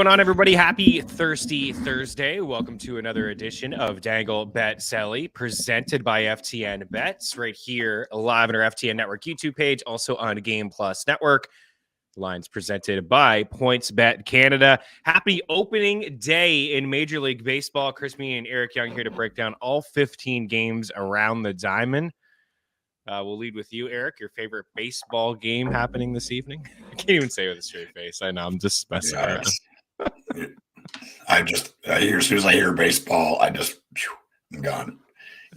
What's going on, everybody? Happy Thirsty Thursday. Welcome to another edition of Dangle Bet Sally, presented by FTN Bets, right here live on our FTN Network YouTube page, also on Game Plus Network. Lines presented by PointsBet Canada. Happy opening day in Major League Baseball. Chris Meaney and Eric Young here to break down all 15 games around the diamond. We'll lead with you, Eric. Your favorite baseball game happening this evening? I can't even say it with a straight face. I know, I'm just messing around. As soon as I hear baseball, I'm gone.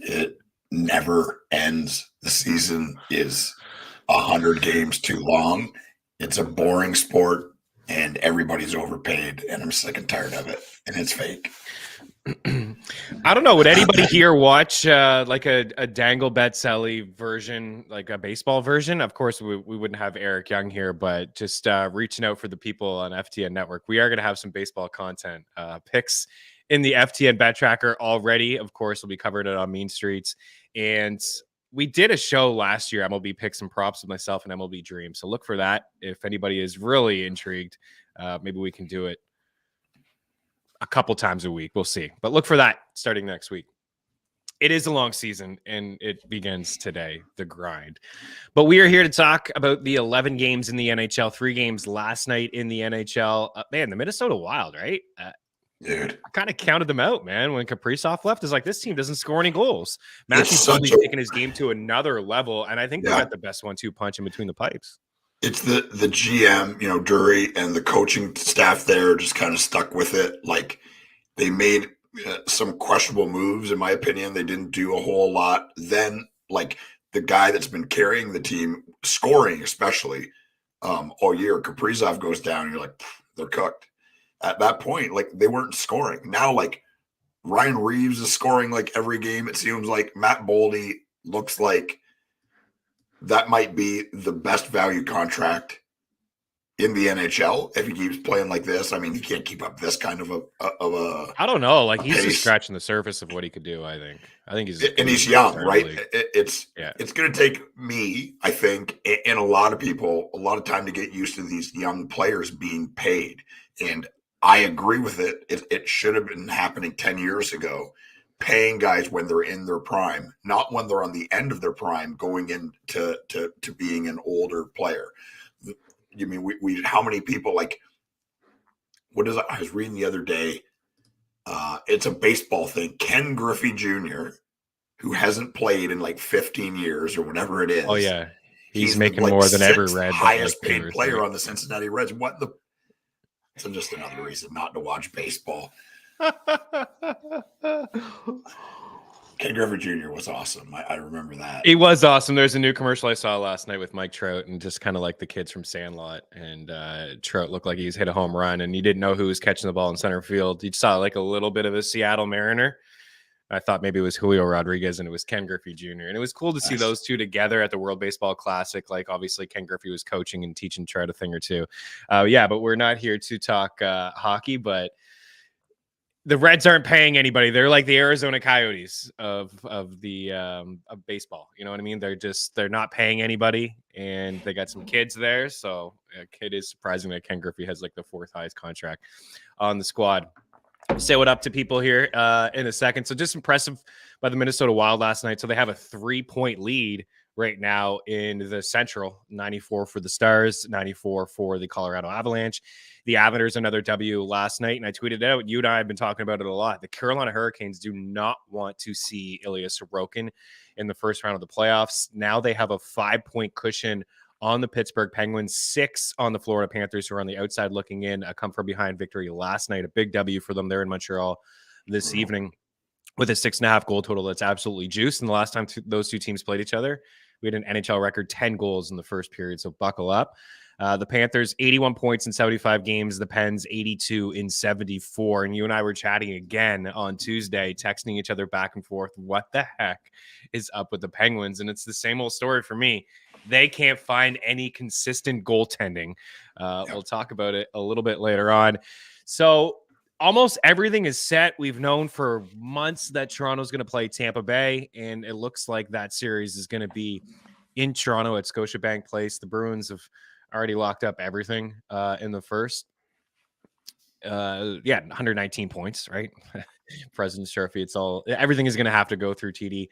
It never ends. The season is 100 games too long. It's a boring sport, and everybody's overpaid, and I'm sick and tired of it, and it's fake. I don't know. Would anybody here watch like a Dangle Bet Sally version, like a baseball version? Of course, we wouldn't have Eric Young here, but just reaching out for the people on FTN Network. We are going to have some baseball content picks in the FTN Bet Tracker already. Of course, we'll be covering it on Mean Streets. And we did a show last year, MLB Picks and Props with myself and MLB Dream. So look for that. If anybody is really intrigued, maybe we can do it a couple times a week. We'll see. But look for that starting next week. It is a long season, and it begins today, the grind. But we are here to talk about the 11 games in the NHL, 3 games last night in the NHL. Man, the Minnesota Wild, right? Dude, I kind of counted them out, man. When Kaprizov left, it's like, this team doesn't score any goals. Matthew's probably taking his game to another level, and I think they got the best 1-2 punch in between the pipes. It's the GM, Drury, and the coaching staff there just kind of stuck with it. Like, they made some questionable moves, in my opinion. They didn't do a whole lot. Then, like, the guy that's been carrying the team, scoring especially, all year, Kaprizov goes down, and you're like, they're cooked. At that point, like, they weren't scoring. Now, like, Ryan Reeves is scoring, like, every game. It seems like Matt Boldy looks like that might be the best value contract in the NHL if he keeps playing like this. I mean, he can't keep up this kind of a I don't know. Like, he's just scratching the surface of what he could do. I think he's young, right? It's going to take me, I think, and a lot of people a lot of time to get used to these young players being paid. And I agree with it. It should have been happening 10 years ago. Paying guys when they're in their prime, not when they're on the end of their prime, going into to being an older player. You mean we how many people, like, what is it? I was reading the other day. It's a baseball thing. Ken Griffey Jr., who hasn't played in like 15 years or whatever it is. Oh yeah, he's making like more than every Red. Highest paid player on the Cincinnati Reds. So just another reason not to watch baseball. Ken Griffey Jr. was awesome. I remember that. He was awesome. There's a new commercial I saw last night with Mike Trout, and just kind of like the kids from Sandlot. And Trout looked like he's hit a home run, and you didn't know who was catching the ball in center field. You saw like a little bit of a Seattle Mariner. I thought maybe it was Julio Rodriguez, and it was Ken Griffey Jr. And it was cool to see those two together at the World Baseball Classic. Like, obviously, Ken Griffey was coaching and teaching Trout a thing or two. But we're not here to talk hockey, but the Reds aren't paying anybody. They're like the Arizona Coyotes of baseball. You know what I mean? They're not paying anybody, and they got some kids there. So it is surprising that Ken Griffey has like the 4th highest contract on the squad. Say what up to people here in a second. So just impressive by the Minnesota Wild last night. So they have a 3-point lead right now in the Central. 94 for the Stars, 94 for the Colorado Avalanche. The Avalanche, another W last night, and I tweeted out, you and I have been talking about it a lot. The Carolina Hurricanes do not want to see Ilya Sorokin in the first round of the playoffs. Now they have a 5-point cushion on the Pittsburgh Penguins, 6 on the Florida Panthers, who are on the outside looking in. A come-from-behind victory last night, a big W for them there in Montreal this evening with a 6.5 goal total that's absolutely juiced. And the last time those two teams played each other, we had an NHL record 10 goals in the first period, so buckle up. The Panthers, 81 points in 75 games. The Pens, 82 in 74. And you and I were chatting again on Tuesday, texting each other back and forth. What the heck is up with the Penguins? And it's the same old story for me. They can't find any consistent goaltending. We'll talk about it a little bit later on. So almost everything is set. We've known for months that Toronto's going to play Tampa Bay, and it looks like that series is going to be in Toronto at Scotiabank Place. The Bruins have already locked up everything in the first. Yeah, 119 points, right? President's Trophy. Everything is going to have to go through TD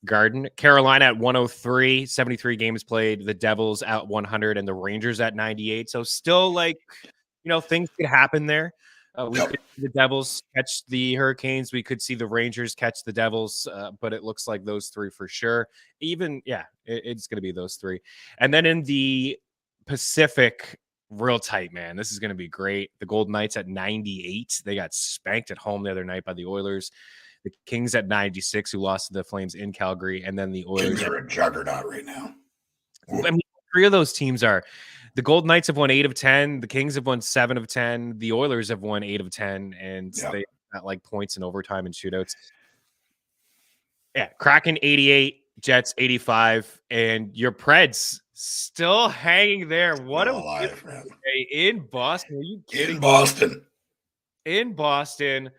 Garden. Carolina at 103, 73 games played. The Devils at 100 and the Rangers at 98. So still things could happen there. We could see the Devils catch the Hurricanes. We could see the Rangers catch the Devils, but it looks like those three for sure. It's going to be those three. And then in the Pacific, real tight, man. This is going to be great. The Golden Knights at 98. They got spanked at home the other night by the Oilers. The Kings at 96, who lost to the Flames in Calgary. And then the Oilers. Kings are a juggernaut right now. I mean, three of those teams are. The Golden Knights have won 8 of 10. The Kings have won 7 of 10. The Oilers have won 8 of 10. And they got like points in overtime and shootouts. Yeah. Kraken 88, Jets 85. And your Preds still hanging there. What a alive, man. In Boston. Are you kidding? In Boston.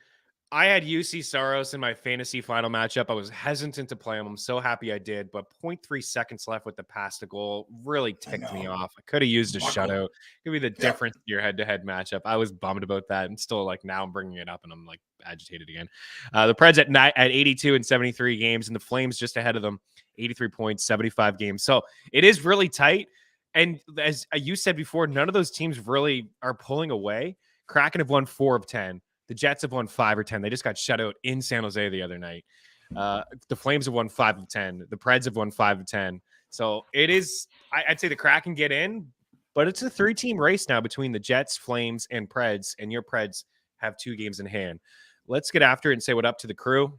I had UC Saros in my fantasy final matchup. I was hesitant to play him. I'm so happy I did, but 0.3 seconds left with the pass to goal really ticked me off. I could have used a shutout. Could be the difference in your head-to-head matchup. I was bummed about that, and still now I'm bringing it up, and I'm agitated again. The Preds at 82 and 73 games, and the Flames just ahead of them, 83 points, 75 games. So it is really tight. And as you said before, none of those teams really are pulling away. Kraken have won 4 of 10. The Jets have won 5 or 10. They just got shut out in San Jose the other night. The Flames have won 5 of 10. The Preds have won 5 of 10. So it is, I'd say the Kraken get in, but it's a 3-team race now between the Jets, Flames, and Preds, and your Preds have 2 games in hand. Let's get after it and say what up to the crew.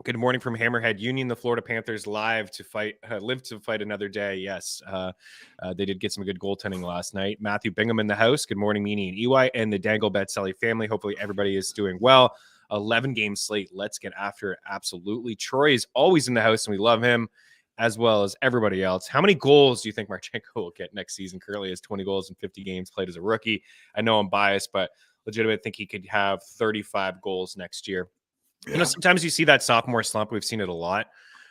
Good morning from Hammerhead Union. The Florida Panthers live to fight another day. Yes, they did get some good goaltending last night. Matthew Bingham in the house. Good morning, Meaney and EY, and the Dangle Betselli family. Hopefully everybody is doing well. 11-game slate. Let's get after it. Absolutely. Troy is always in the house, and we love him as well as everybody else. How many goals do you think Marchenko will get next season? Currently has 20 goals in 50 games played as a rookie. I know I'm biased, but legitimately think he could have 35 goals next year. Yeah. Sometimes you see that sophomore slump. We've seen it a lot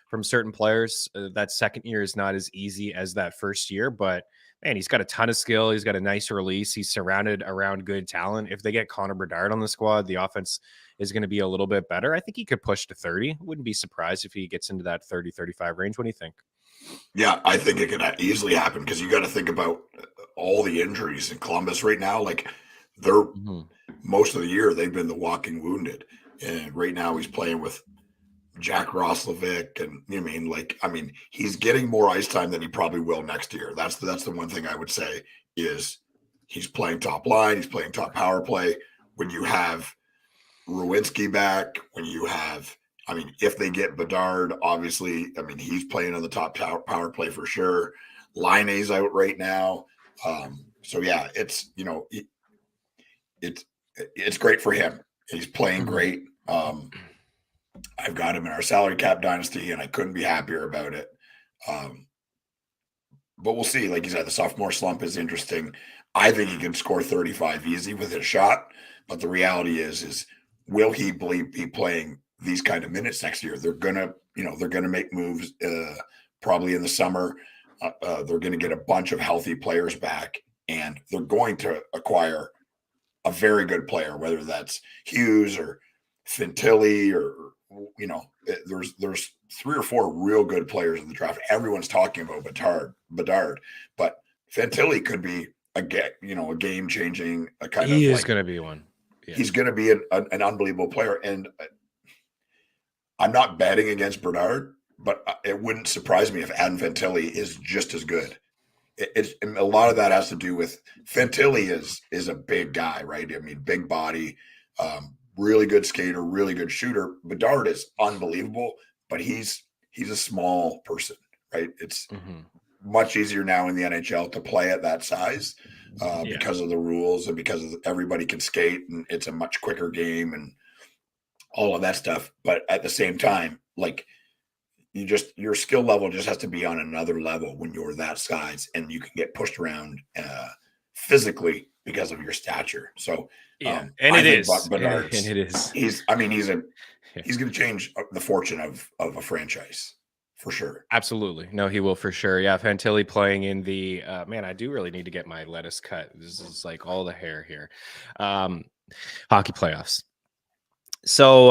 from certain players. That second year is not as easy as that first year, but man, he's got a ton of skill. He's got a nice release. He's surrounded around good talent. If they get Connor Bedard on the squad, the offense is going to be a little bit better. I think he could push to 30. Wouldn't be surprised if he gets into that 30, 35 range. What do you think? Yeah, I think it could easily happen because you got to think about all the injuries in Columbus right now. Like they're most of the year, they've been the walking wounded. And right now he's playing with Jack Roslovic, and he's getting more ice time than he probably will next year. That's the one thing I would say is he's playing top line, he's playing top power play. When you have Rowinski back, if they get Bedard, obviously, he's playing on the top power play for sure. Laine's out right now, so yeah, it's great for him. He's playing great. I've got him in our salary cap dynasty, and I couldn't be happier about it. But we'll see. Like you said, the sophomore slump is interesting. I think he can score 35 easy with his shot. But the reality is will he be playing these kind of minutes next year? They're gonna make moves probably in the summer. They're gonna get a bunch of healthy players back, and they're going to acquire a very good player, whether that's Hughes or Fantilli or there's 3 or 4 real good players in the draft. Everyone's talking about Bedard, but Fantilli could be a game changing kind of. He is going to be one. Yeah. He's going to be an unbelievable player, and I'm not betting against Bedard, but it wouldn't surprise me if Adam Fantilli is just as good. A lot of that has to do with Fantilli is a big guy, right? Big body, really good skater, really good shooter. Bedard is unbelievable, but he's a small person, right? It's much easier now in the NHL to play at that size because of the rules and because everybody can skate, and it's a much quicker game and all of that stuff. But at the same time, your skill level just has to be on another level when you're that size, and you can get pushed around physically because of your stature. So, and it is. He's going to change the fortune of a franchise for sure. Absolutely. No, he will for sure. Yeah. Fantilli playing in the, man, I do really need to get my lettuce cut. This is like all the hair here. Hockey playoffs. So,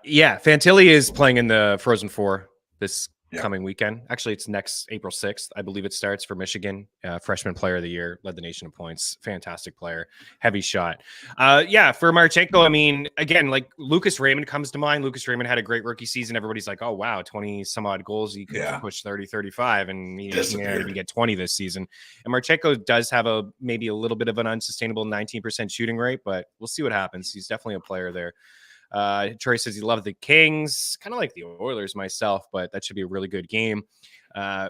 Fantilli is playing in the Frozen Four this coming weekend. Actually, it's next April 6th. I believe it starts for Michigan. Freshman player of the year, led the nation in points. Fantastic player. Heavy shot. For Marchenko, I mean, again, like Lucas Raymond comes to mind. Lucas Raymond had a great rookie season. Everybody's like, oh, wow, 20 some odd goals. He could push 30, 35, and he didn't even get 20 this season. And Marchenko does have maybe a little bit of an unsustainable 19% shooting rate, but we'll see what happens. He's definitely a player there. Troy says he loved the Kings, kind of like the Oilers myself, but that should be a really good game.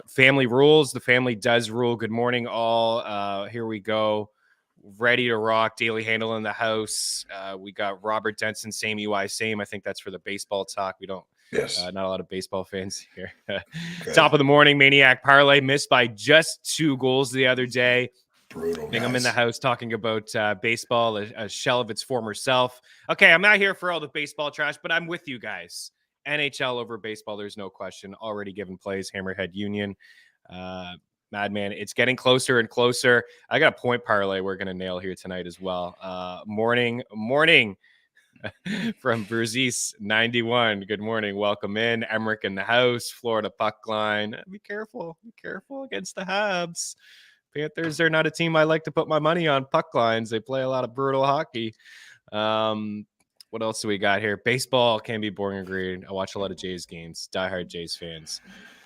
Family rules. The family does rule. Good morning, all. Here we go. Ready to rock. Daily Handle in the house. We got Robert Denson, same UI, same. I think that's for the baseball talk. We don't. Yes. Not a lot of baseball fans here. Top of the morning, Maniac Parlay missed by just 2 goals the other day. Brutal. I'm in the house talking about baseball, a shell of its former self. Okay, I'm not here for all the baseball trash, but I'm with you guys. NHL over baseball, there's no question. Already given plays, Hammerhead Union. Madman, it's getting closer and closer. I got a point parlay we're going to nail here tonight as well. Morning from Verzis 91. Good morning. Welcome in. Emmerich in the house. Florida puck line. Be careful. Be careful against the Habs. Panthers are not a team I like to put my money on puck lines. They play a lot of brutal hockey. What else do we got here? Baseball can be boring. Agreed. I watch a lot of Jays games. Diehard Jays fans.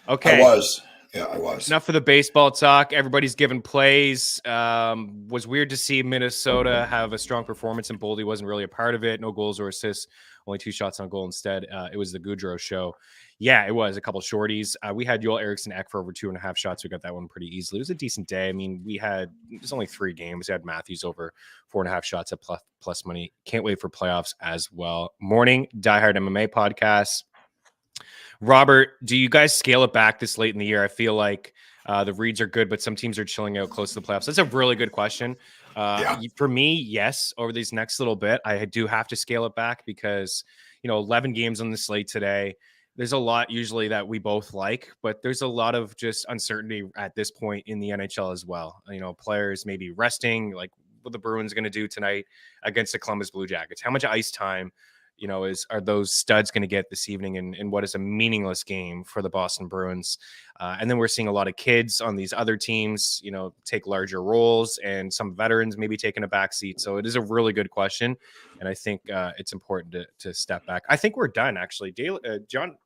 Okay. I was. Enough for the baseball talk. Everybody's given plays. Was weird to see Minnesota have a strong performance, and Boldy wasn't really a part of it. No goals or assists. Only 2 shots on goal instead. It was the Goudreau show. Yeah, it was a couple shorties. We had Joel Eriksson Ek for over 2.5 shots. We got that one pretty easily. It was a decent day. I mean, there's only 3 games. We had Matthews over 4.5 shots at plus money. Can't wait for playoffs as well. Morning Diehard MMA podcast. Robert, do you guys scale it back this late in the year? I feel like the reads are good, but some teams are chilling out close to the playoffs. That's a really good question. For me, yes, over these next little bit, I do have to scale it back because, 11 games on the slate today. There's a lot usually that we both like, but there's a lot of just uncertainty at this point in the NHL as well. Players maybe resting, like what the Bruins going to do tonight against the Columbus Blue Jackets. How much ice time, are those studs going to get this evening in what is a meaningless game for the Boston Bruins? And then we're seeing a lot of kids on these other teams, take larger roles, and some veterans maybe taking a backseat. So it is a really good question, and I think it's important to step back. I think we're done, actually. John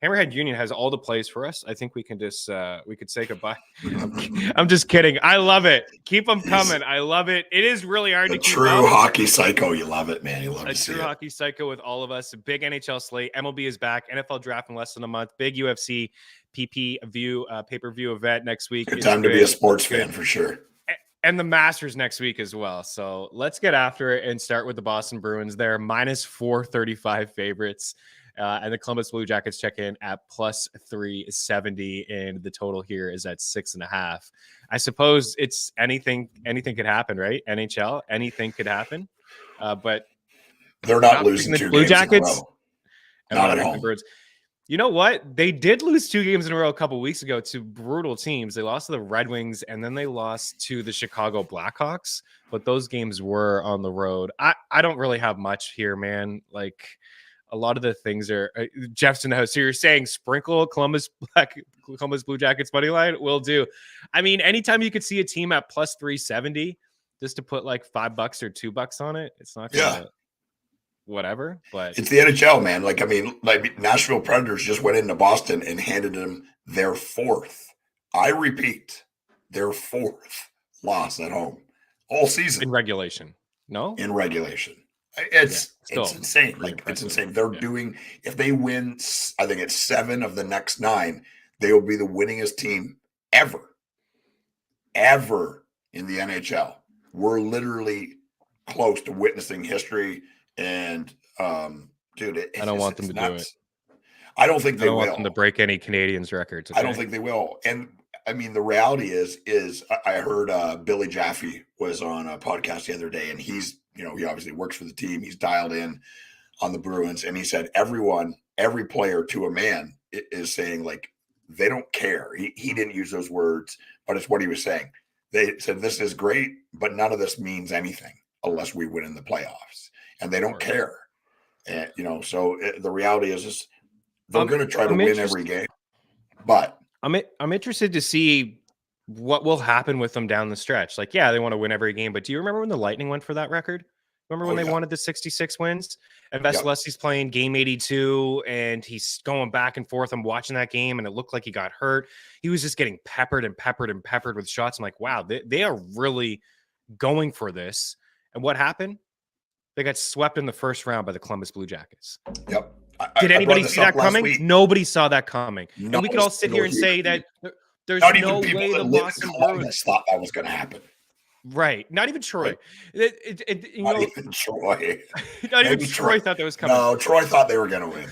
Hammerhead Union has all the plays for us. I think we can just we could say goodbye. I'm just kidding. I love it. Keep them coming. I love it. It is really hard to keep true up. Hockey psycho. You love it, man. You love a true hockey psycho with all of us. A big NHL slate. MLB is back. NFL draft in less than a month. Big UFC pay-per-view event next week. Good time to be a sports fan for sure. And the Masters next week as well. So let's get after it and start with the Boston Bruins. They're minus 435 favorites. And the Columbus Blue Jackets check in at plus 370, and the total here is at 6.5. I suppose it's anything could happen, right? NHL, anything could happen. But they're not losing the 2 Blue games Jackets in a row. Not at home. Birds. You know what? They did lose 2 games in a row a couple weeks ago to brutal teams. They lost to the Red Wings, and then they lost to the Chicago Blackhawks. But those games were on the road. I don't really have much here, man. Like, a lot of the things are Jeff's in the house. So you're saying sprinkle Columbus Blue Jackets money line? Will do. I mean, anytime you could see a team at plus 370, just to put like $5 or $2 on it, it's not gonna whatever. But it's the NHL, man. Like Nashville Predators just went into Boston and handed them their 4th. I repeat, their 4th loss at home all season in regulation. No, in regulation. It's insane. Like, it's insane. They're doing, if they win, I think it's 7 of the next 9, they will be the winningest team ever in the NHL. We're literally close to witnessing history. And, dude, I don't want them to do it. I don't think they will. I don't want them to break any Canadians' records. Okay? I don't think they will. And I mean, the reality is I heard Billy Jaffe was on a podcast the other day, and he's, he obviously works for the team. He's dialed in on the Bruins, and he said every player to a man is saying, like, they don't care. He didn't use those words, but it's what he was saying. They said, this is great, but none of this means anything unless we win in the playoffs. and they don't care. And, so the reality is they're going to try to win every game. But I'm interested to see what will happen with them down the stretch. Like, yeah, they want to win every game, but do you remember when the Lightning went for that record? Remember when they wanted the 66 wins? And Vasilevsky's playing game 82, and he's going back and forth. I'm watching that game, and it looked like he got hurt. He was just getting peppered with shots. I'm like, wow, they are really going for this. And what happened? They got swept in the first round by the Columbus Blue Jackets. Yep. Did anybody see that coming? Week. Nobody saw that coming. And we could all sit here and say that there's no way the Boston Bruins thought that was going to happen. Right. Not even Troy. Right. Not even Troy. Not even Troy thought that was coming. No, Troy thought they were going to win.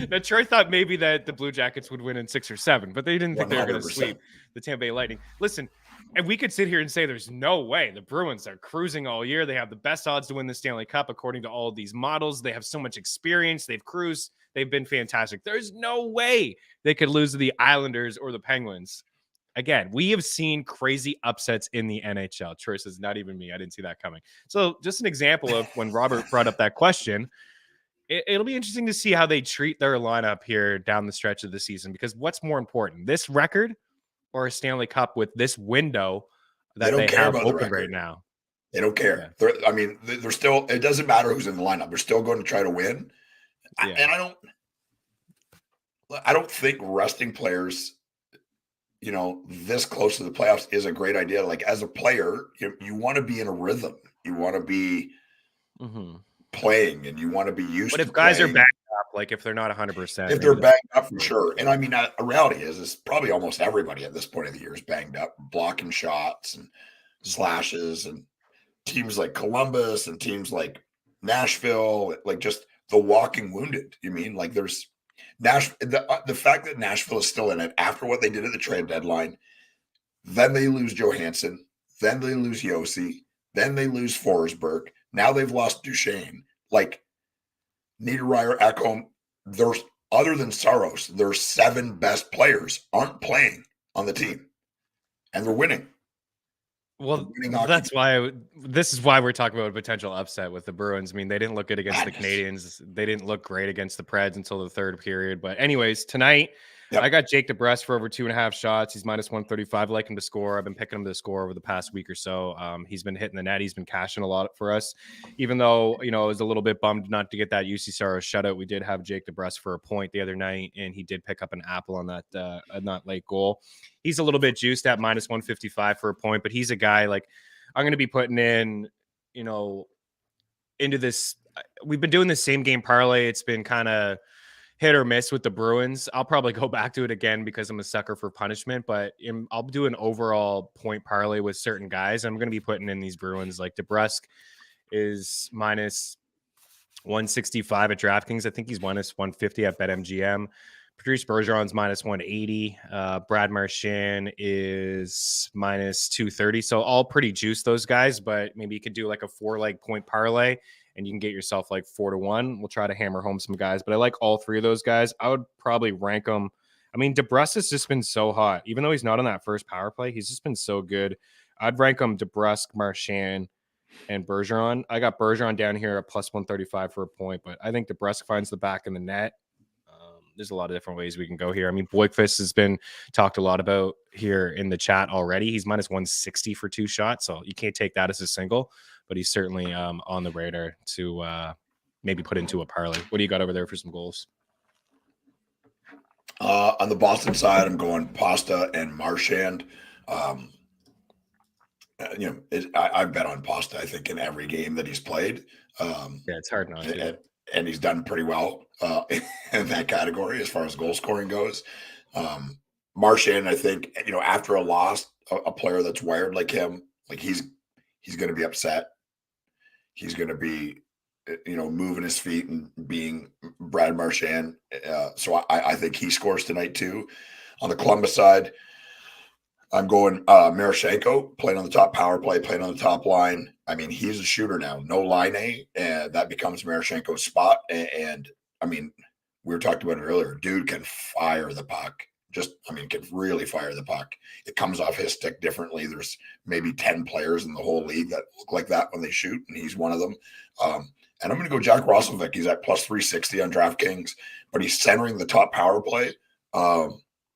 Now, Troy thought maybe that the Blue Jackets would win in 6 or 7, but they didn't think 100%. They were going to sweep the Tampa Bay Lightning. Listen, and we could sit here and say there's no way. The Bruins are cruising all year. They have the best odds to win the Stanley Cup according to all of these models. They have so much experience. They've cruised. They've been fantastic. There's no way they could lose to the Islanders or the Penguins. Again, we have seen crazy upsets in the NHL. Troy says, not even me. I didn't see that coming. So just an example of when Robert brought up that question, it'll be interesting to see how they treat their lineup here down the stretch of the season, because what's more important, this record or a Stanley Cup with this window that they have open right now? They don't care. Yeah. They're still, it doesn't matter who's in the lineup. They're still going to try to win. Yeah. And I don't think resting players, this close to the playoffs is a great idea. Like, as a player, you want to be in a rhythm. You want to be playing, and you want to be used to But if guys are banged up, like if they're not 100%. If they're banged up, for sure. And a reality is probably almost everybody at this point of the year is banged up, blocking shots and slashes, and teams like Columbus and teams like Nashville, like just the walking wounded. There's the fact that Nashville is still in it after what they did at the trade deadline, then they lose Johansson, then they lose Yossi, then they lose Forsberg. Now they've lost Duchesne. Like, Niederreiter, Ekholm, there's, other than Saros, their 7 best players aren't playing on the team, and they're winning. Well, that's why this is why we're talking about a potential upset with the Bruins. They didn't look good against the Canadiens. They didn't look great against the Preds until the third period. But anyways, tonight, I got Jake DeBrusk for over 2.5 shots. He's minus 135. I like him to score. I've been picking him to score over the past week or so. He's been hitting the net. He's been cashing a lot for us. Even though, I was a little bit bummed not to get that UC Saros shutout. We did have Jake DeBrusk for a point the other night, and he did pick up an apple on that late goal. He's a little bit juiced at minus 155 for a point, but he's a guy like I'm going to be putting in, into this. We've been doing the same game parlay. It's been kind of hit or miss with the Bruins. I'll probably go back to it again because I'm a sucker for punishment, but I'll do an overall point parlay with certain guys. I'm going to be putting in these Bruins. Like, DeBrusk is minus 165 at DraftKings. I think he's minus 150 at BetMGM. Patrice Bergeron's minus 180. Brad Marchand is minus 230. So all pretty juiced, those guys, but maybe you could do like a 4-leg point parlay and you can get yourself like 4-1. We'll try to hammer home some guys, but I like all 3 of those guys. I would probably rank them. DeBrusk has just been so hot. Even though he's not on that first power play, he's just been so good. I'd rank them DeBrusk, Marchand, and Bergeron. I got Bergeron down here at plus 135 for a point, but I think DeBrusk finds the back of the net. There's a lot of different ways we can go here. Boykfist has been talked a lot about here in the chat already. He's minus 160 for 2 shots, so you can't take that as a single, but he's certainly on the radar to maybe put into a parlay. What do you got over there for some goals? On the Boston side, I'm going Pasta and Marchand. I bet on Pasta, I think, in every game that he's played. It's hard not to. And he's done pretty well in that category as far as goal scoring goes. Marchand, I think, after a loss, a player that's wired like him, like he's going to be upset. He's going to be, moving his feet and being Brad Marchand. So I think he scores tonight too. On the Columbus side, I'm going Marchenko, playing on the top power play, playing on the top line. He's a shooter now. No Line, and that becomes Marchenko's spot. And we were talking about it earlier. Dude can fire the puck. Can really fire the puck. It comes off his stick differently. There's maybe 10 players in the whole league that look like that when they shoot, and he's one of them. And I'm going to go Jack Roslovic. He's at plus 360 on DraftKings, but he's centering the top power play.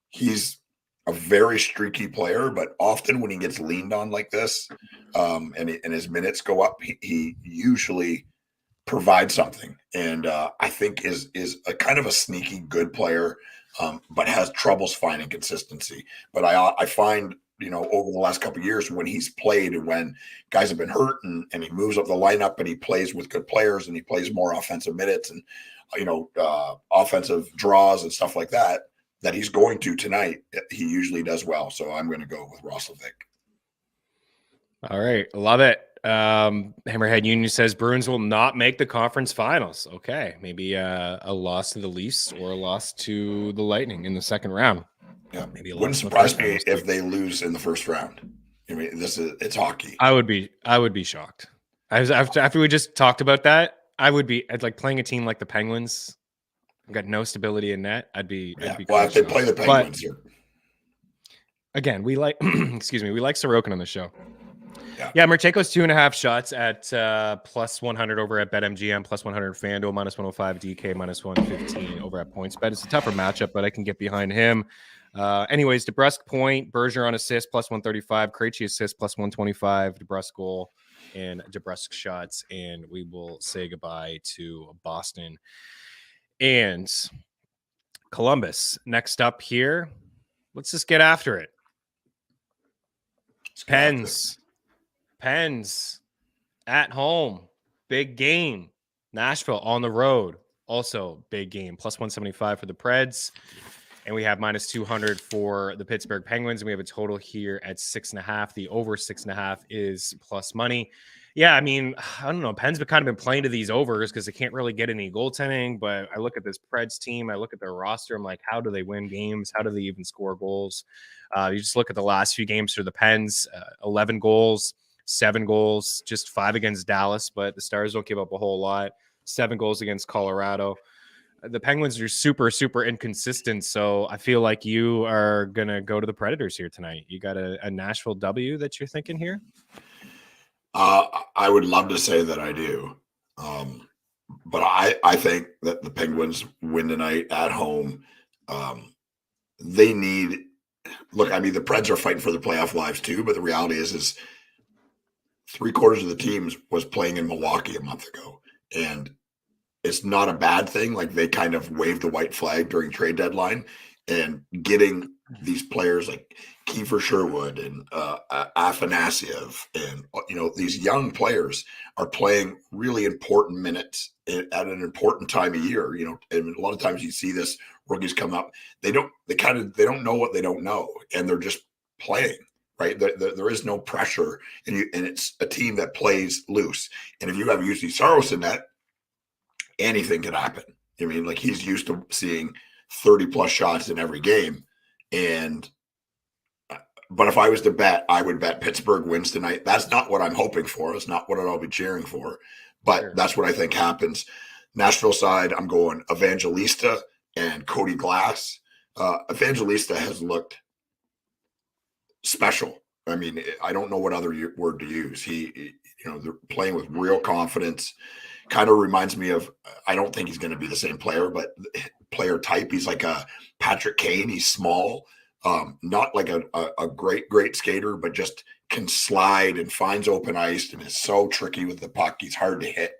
He's a very streaky player, but often when he gets leaned on like this, and his minutes go up, he usually provides something. And I think is a kind of a sneaky good player, but has troubles finding consistency. But I find, over the last couple of years when he's played and when guys have been hurt and he moves up the lineup and he plays with good players and he plays more offensive minutes and, offensive draws and stuff like that he's going to tonight, he usually does well. So I'm going to go with Roslovic. All right. Love it. Hammerhead Union says Bruins will not make the conference finals. Okay. Maybe a loss to the Leafs or a loss to the Lightning in the second round. Yeah, maybe wouldn't surprise me if they lose in the first round. I mean, it's hockey. I would be shocked. After we just talked about that, I'd like playing a team like the Penguins. Got no stability in net. I'd be well, if they play the Penguins here. Again, we like excuse me, we like Sorokin on the show. Yeah, Marchenko's 2.5 shots at plus 100 over at BetMGM, plus 100 FanDuel, minus 105 DK, minus 115 over at PointsBet. It's a tougher matchup, but I can get behind him. Anyways, DeBrusk point, Bergeron assist plus 135, Krejci assist plus 125, DeBrusk goal, and DeBrusk shots, and we will say goodbye to Boston and Columbus. Next up here, let's just get after it. Pens at home, big game. Nashville on the road, also big game. Plus 175 for the Preds. And we have minus 200 for the Pittsburgh Penguins. And we have a total here at 6.5. The over 6.5 is plus money. Yeah, I mean, I don't know. Pens have kind of been playing to these overs because they can't really get any goaltending. But I look at this Preds team. I look at their roster. I'm like, how do they win games? How do they even score goals? You just look at the last few games for the Pens, 11 goals, 7 goals, just 5 against Dallas. But the Stars don't give up a whole lot. 7 goals against Colorado. The Penguins are super, super inconsistent. So I feel like you are going to go to the Predators here tonight. You got a Nashville W that you're thinking here? I would love to say that I do. But I think that the Penguins win tonight at home. They need – look, I mean, the Preds are fighting for their playoff lives too, but the reality is 3/4 of the teams was playing in Milwaukee a month ago. And it's not a bad thing. Like, they kind of waved the white flag during trade deadline, and getting these players like Kiefer Sherwood and Afanasyev and, these young players are playing really important minutes at an important time of year, and a lot of times you see this rookies come up. They don't know what they don't know. And they're just playing, right? There is no pressure, and it's a team that plays loose. And if you have UC Saros in that, anything could happen. I mean, like, he's used to seeing 30 plus shots in every game. But if I was to bet, I would bet Pittsburgh wins tonight. That's not what I'm hoping for. It's not what I'll be cheering for, but sure, that's what I think happens. Nashville side, I'm going Evangelista and Cody Glass. Evangelista has looked special. I mean, I don't know what other word to use. They're playing with real confidence. Kind of reminds me of, I don't think he's going to be the same player, but player type. He's like a Patrick Kane. He's small, not like a great skater, but just can slide and finds open ice and is so tricky with the puck. He's hard to hit,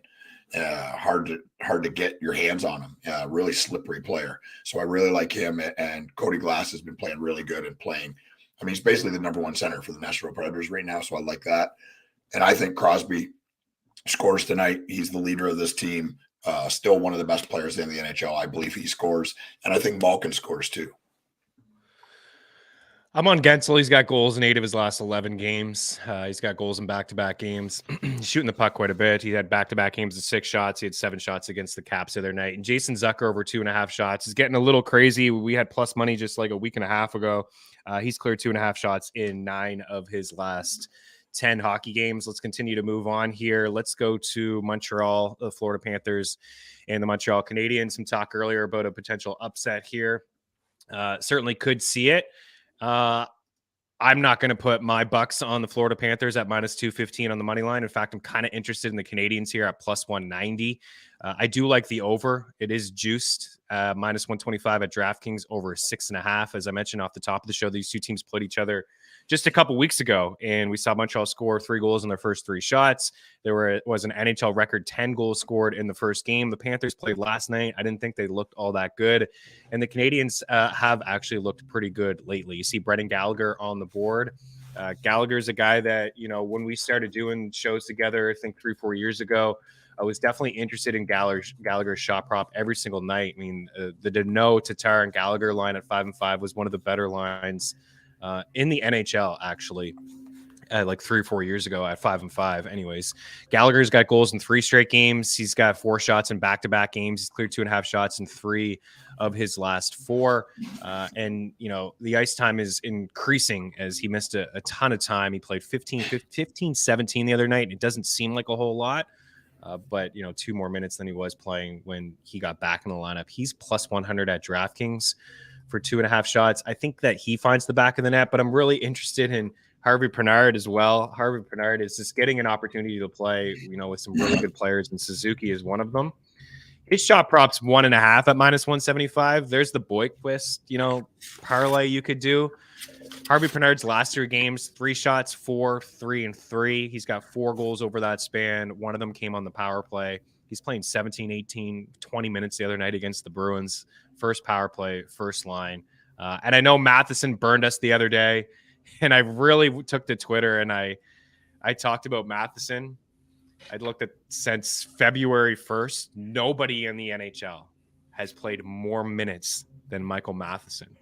hard to get your hands on him. Really slippery player. So I really like him. And Cody Glass has been playing really good and playing. I mean, he's basically the number 1 center for the Nashville Predators right now. So I like that. And I think Crosby scores tonight. He's the leader of this team. Still one of the best players in the NHL. I believe he scores. And I think Malkin scores too. I'm on Gensel. He's got goals in 8 of his last 11 games. He's got goals in back-to-back games. He's shooting the puck quite a bit. He had back-to-back games of 6 shots. He had 7 shots against the Caps the other night. And Jason Zucker over 2.5 shots. He's getting a little crazy. We had plus money just like a week and a half ago. He's cleared 2.5 shots in 9 of his last 10 hockey games. Let's continue to move on here. Let's go to Montreal, the Florida Panthers, and the Montreal Canadiens. Some talk earlier about a potential upset here. Certainly could see it. I'm not going to put my bucks on the Florida Panthers at minus 215 on the money line. In fact, I'm kind of interested in the Canadians here at plus 190. I do like the over. It is juiced minus 125 at DraftKings, over 6.5. As I mentioned off the top of the show, these two teams played each other just a couple weeks ago, and we saw Montreal score 3 goals in their first 3 shots. There was an NHL record 10 goals scored in the first game. The Panthers played last night. I didn't think they looked all that good, and the Canadians have actually looked pretty good lately. You see Brendan Gallagher on the board. Gallagher is a guy that, when we started doing shows together, I think 3-4 years ago, I was definitely interested in Gallagher's shot prop every single night. I mean, the Deneau, Tatar, and Gallagher line at 5-5 was one of the better lines in the NHL, actually, like 3 or 4 years ago at 5-5. Anyways, Gallagher's got goals in 3 straight games. He's got 4 shots in back-to-back games. He's cleared 2.5 shots in 3 of his last 4. And, the ice time is increasing as he missed a ton of time. He played 15-17 the other night. It doesn't seem like a whole lot. But 2 more minutes than he was playing when he got back in the lineup. He's plus 100 at DraftKings for 2.5 shots. I think that he finds the back of the net, but I'm really interested in Harvey Pinard as well. Harvey Pinard is just getting an opportunity to play, with some really good players, and Suzuki is one of them. His shot prop's 1.5 at minus 175. There's the Boyquist, parlay you could do. Harvey Pinard's last 3 games, 3 shots, 4, 3, and 3. He's got 4 goals over that span. One of them came on the power play. He's playing 17, 18, 20 minutes the other night against the Bruins. First power play, first line. And I know Matheson burned us the other day, and I really took to Twitter and I talked about Matheson. I looked at since February 1st, nobody in the NHL has played more minutes than Michael Matheson.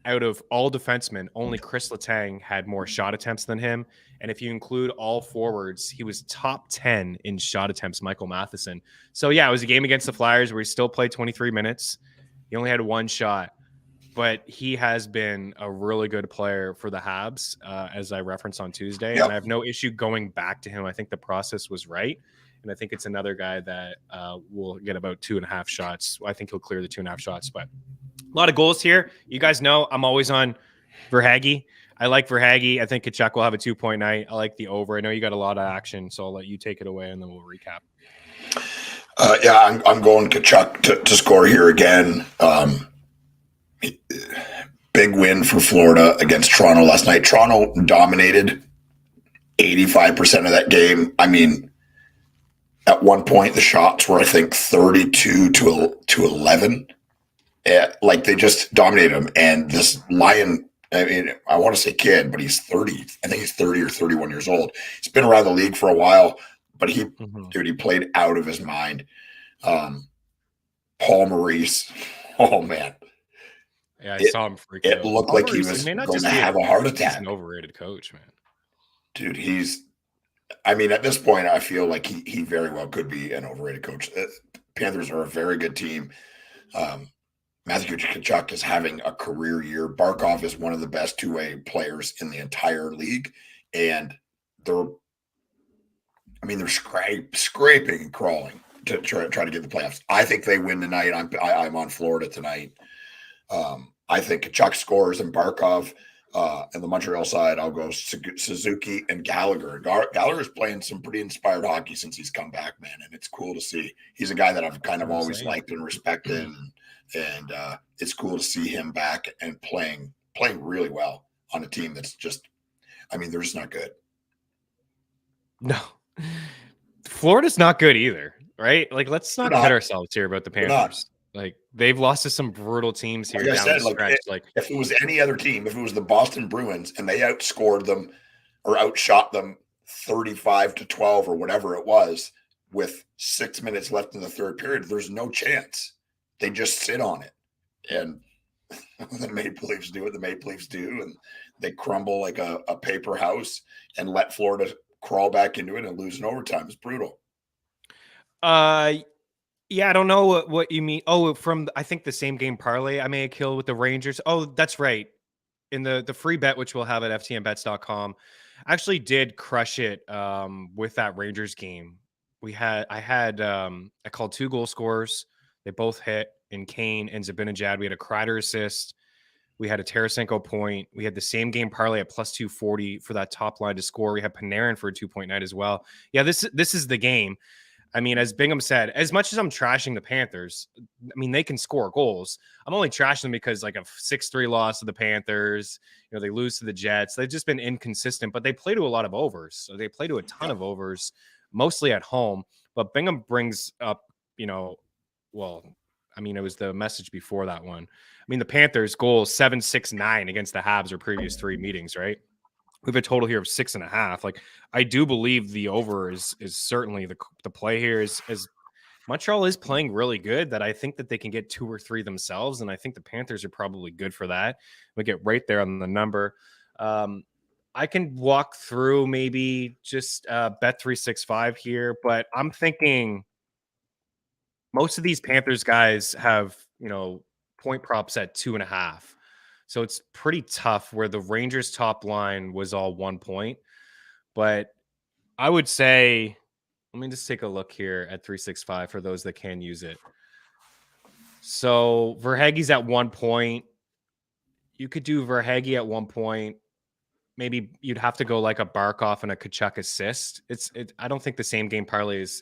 Out of all defensemen, only Chris Letang had more shot attempts than him. And if you include all forwards, he was top 10 in shot attempts, Michael Matheson. So, yeah, it was a game against the Flyers where he still played 23 minutes. He only had 1 shot. But he has been a really good player for the Habs, as I referenced on Tuesday. Yep. And I have no issue going back to him. I think the process was right. And I think it's another guy that will get about 2.5 shots. I think he'll clear the 2.5 shots, but a lot of goals here. You guys know I'm always on Verhaeghe. I like Verhaeghe. I think Kachuk will have a 2-point night. I like the over. I know you got a lot of action, so I'll let you take it away, and then we'll recap. I'm going Kachuk to score here again. Big win for Florida against Toronto last night. Toronto dominated 85% of that game. I mean, at one point, the shots were, I think, 32 to 11. Like, they just dominated him. And this Lion, I mean, I want to say kid, but he's 30. I think he's 30 or 31 years old. He's been around the league for a while, but he played out of his mind. Paul Maurice, oh, man. Yeah, I saw him freak out. It looked like he was going to have a heart attack. He's an overrated coach, man. Dude, at this point, I feel like he very well could be an overrated coach. Panthers are a very good team. Matthew Tkachuk is having a career year. Barkov is one of the best 2-way players in the entire league. And they're scraping and crawling to try to get the playoffs. I think they win tonight. I'm on Florida tonight. I think Kachuk scores and Barkov. And the Montreal side, I'll go Suzuki and Gallagher. Gallagher's playing some pretty inspired hockey since he's come back, man, and it's cool to see. He's a guy that I've kind of always liked and respected, and it's cool to see him back and playing really well on a team that's just, they're just not good. No, Florida's not good either, right? Like, let's not kid ourselves here about the Panthers. Like, they've lost to some brutal teams here. Like I said, if it was any other team, if it was the Boston Bruins and they outscored them or outshot them 35-12 or whatever it was with 6 minutes left in the third period, there's no chance. They just sit on it. And the Maple Leafs do what the Maple Leafs do, and they crumble like a paper house and let Florida crawl back into it and lose in overtime. It's brutal. Yeah, I don't know what you mean. Oh, from I think the same game parlay I may have killed with the Rangers. Oh, that's right. In the free bet, which we'll have at ftnbets.com, actually did crush it with that Rangers game. I called 2 goal scorers. They both hit in Kane and Zibanejad. We had a Kreider assist. We had a Tarasenko point. We had the same game parlay at plus 240 for that top line to score. We had Panarin for a 2-point night as well. Yeah, this is the game. I mean, as Bingham said, as much as I'm trashing the Panthers, I mean, they can score goals. I'm only trashing them because like a 6-3 loss to the Panthers, they lose to the Jets. They've just been inconsistent, but they play to a lot of overs. So they play to a ton of overs, mostly at home. But Bingham brings up, well, I mean, it was the message before that one. I mean, the Panthers goals 7-6-9 against the Habs or previous 3 meetings, right? We have a total here of 6.5. Like, I do believe the over is certainly the play here. Is as Montreal is playing really good that I think that they can get 2 or 3 themselves, and I think the Panthers are probably good for that. We get right there on the number. I can walk through maybe just bet 365 here, but I'm thinking most of these Panthers guys have, point props at 2.5. So it's pretty tough where the Rangers top line was all 1 point. But I would say, let me just take a look here at 365 for those that can use it. So Verhaeghe's at 1 point. You could do Verhaeghe at 1 point. Maybe you'd have to go like a Barkov and a Kachuk assist. I don't think the same game parlay is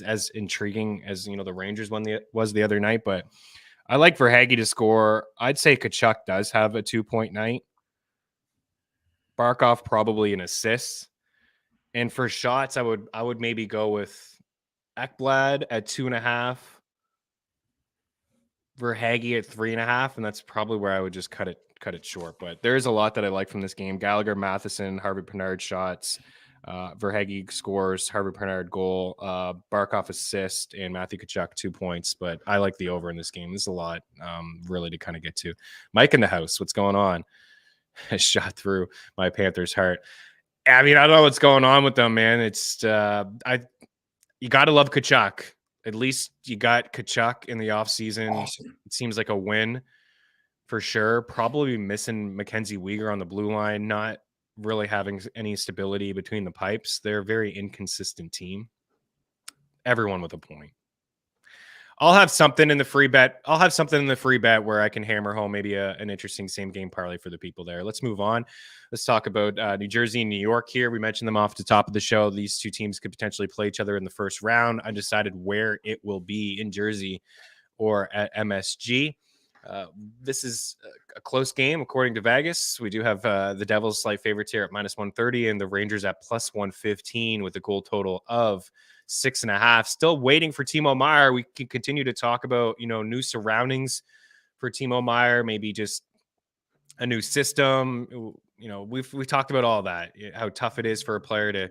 as intriguing as the Rangers one was the other night, but I like Verhaeghe to score. I'd say Kachuk does have a 2-point night. Barkov probably an assist. And for shots, I would maybe go with Ekblad at 2.5. Verhaeghe at 3.5, and that's probably where I would just cut it short. But there's a lot that I like from this game. Gallagher, Matheson, Harvey Pinard shots, Verhaeghe scores, Harvey Pinard goal, Barkov assist, and Matthew Tkachuk 2 points. But I like the over in this game. There's a lot really to kind of get to. Mike in the house, what's going on? I shot through my Panthers' heart. I mean, I don't know what's going on with them, man. It's you got to love Tkachuk. At least you got Tkachuk in the offseason. Awesome. It seems like a win for sure. Probably missing Mackenzie Weegar on the blue line, not really having any stability between the pipes. They're a very inconsistent team. Everyone with a point. I'll have something in the free bet. Where I can hammer home maybe an interesting same game parlay for the people there. Let's move on. Let's talk about New Jersey and New York here. We mentioned them off the top of the show. These two teams could potentially play each other in the first round. Undecided where it will be, in Jersey or at MSG. This is a close game according to Vegas. We do have the Devils slight favorites here at -130 and the Rangers at +115 with a goal total of 6.5. Still waiting for Timo Meier. We can continue to talk about new surroundings for Timo Meier, maybe just a new system. We've talked about all that, how tough it is for a player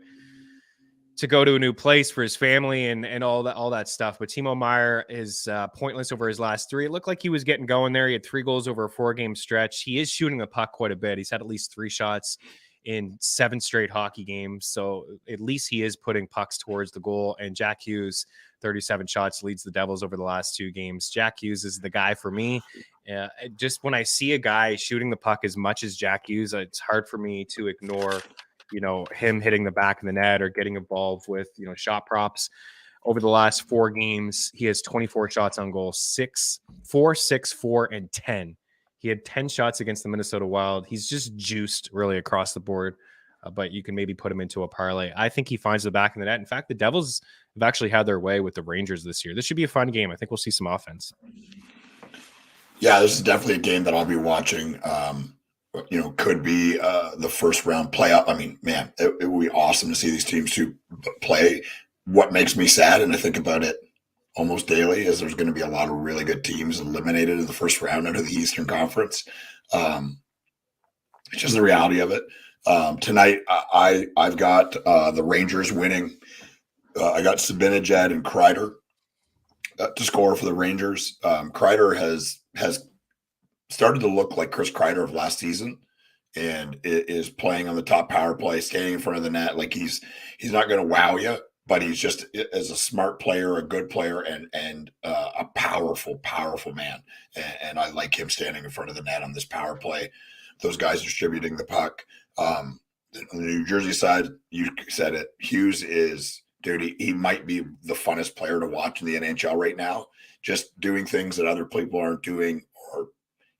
to go to a new place for his family and all that stuff. But Timo Meier is pointless over his last 3. It looked like he was getting going there. He had 3 goals over a 4-game stretch. He is shooting the puck quite a bit. He's had at least 3 shots in 7 straight hockey games. So at least he is putting pucks towards the goal. And Jack Hughes, 37 shots, leads the Devils over the last 2 games. Jack Hughes is the guy for me. Just when I see a guy shooting the puck as much as Jack Hughes, it's hard for me to ignore him hitting the back of the net or getting involved with, shot props. Over the last 4 games, he has 24 shots on goal, 4, 6, 4, and 10. He had 10 shots against the Minnesota Wild. He's just juiced really across the board, but you can maybe put him into a parlay. I think he finds the back of the net. In fact, the Devils have actually had their way with the Rangers this year. This should be a fun game. I think we'll see some offense. Yeah, this is definitely a game that I'll be watching. Could be the first round playoff. I mean, man, it would be awesome to see these teams to play. What makes me sad, and I think about it almost daily, is there's going to be a lot of really good teams eliminated in the first round out of the Eastern Conference. It's just the reality of it. Tonight, I've got the Rangers winning. I got Zibanejad and Kreider to score for the Rangers. Kreider has started to look like Chris Kreider of last season, and is playing on the top power play, standing in front of the net. Like he's not going to wow you, but he's just as a smart player, a good player, and a powerful man. And I like him standing in front of the net on this power play. Those guys distributing the puck. On the New Jersey side, you said it. Hughes is, dude, he might be the funnest player to watch in the NHL right now. Just doing things that other people aren't doing, or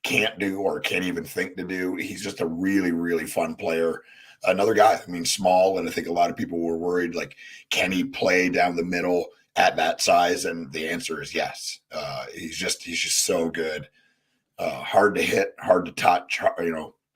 can't do or can't even think to do. He's just a really, really fun player. Another guy, I mean, small, and I think a lot of people were worried, like, can he play down the middle at that size? And the answer is yes. He's just so good. Hard to hit, hard to touch,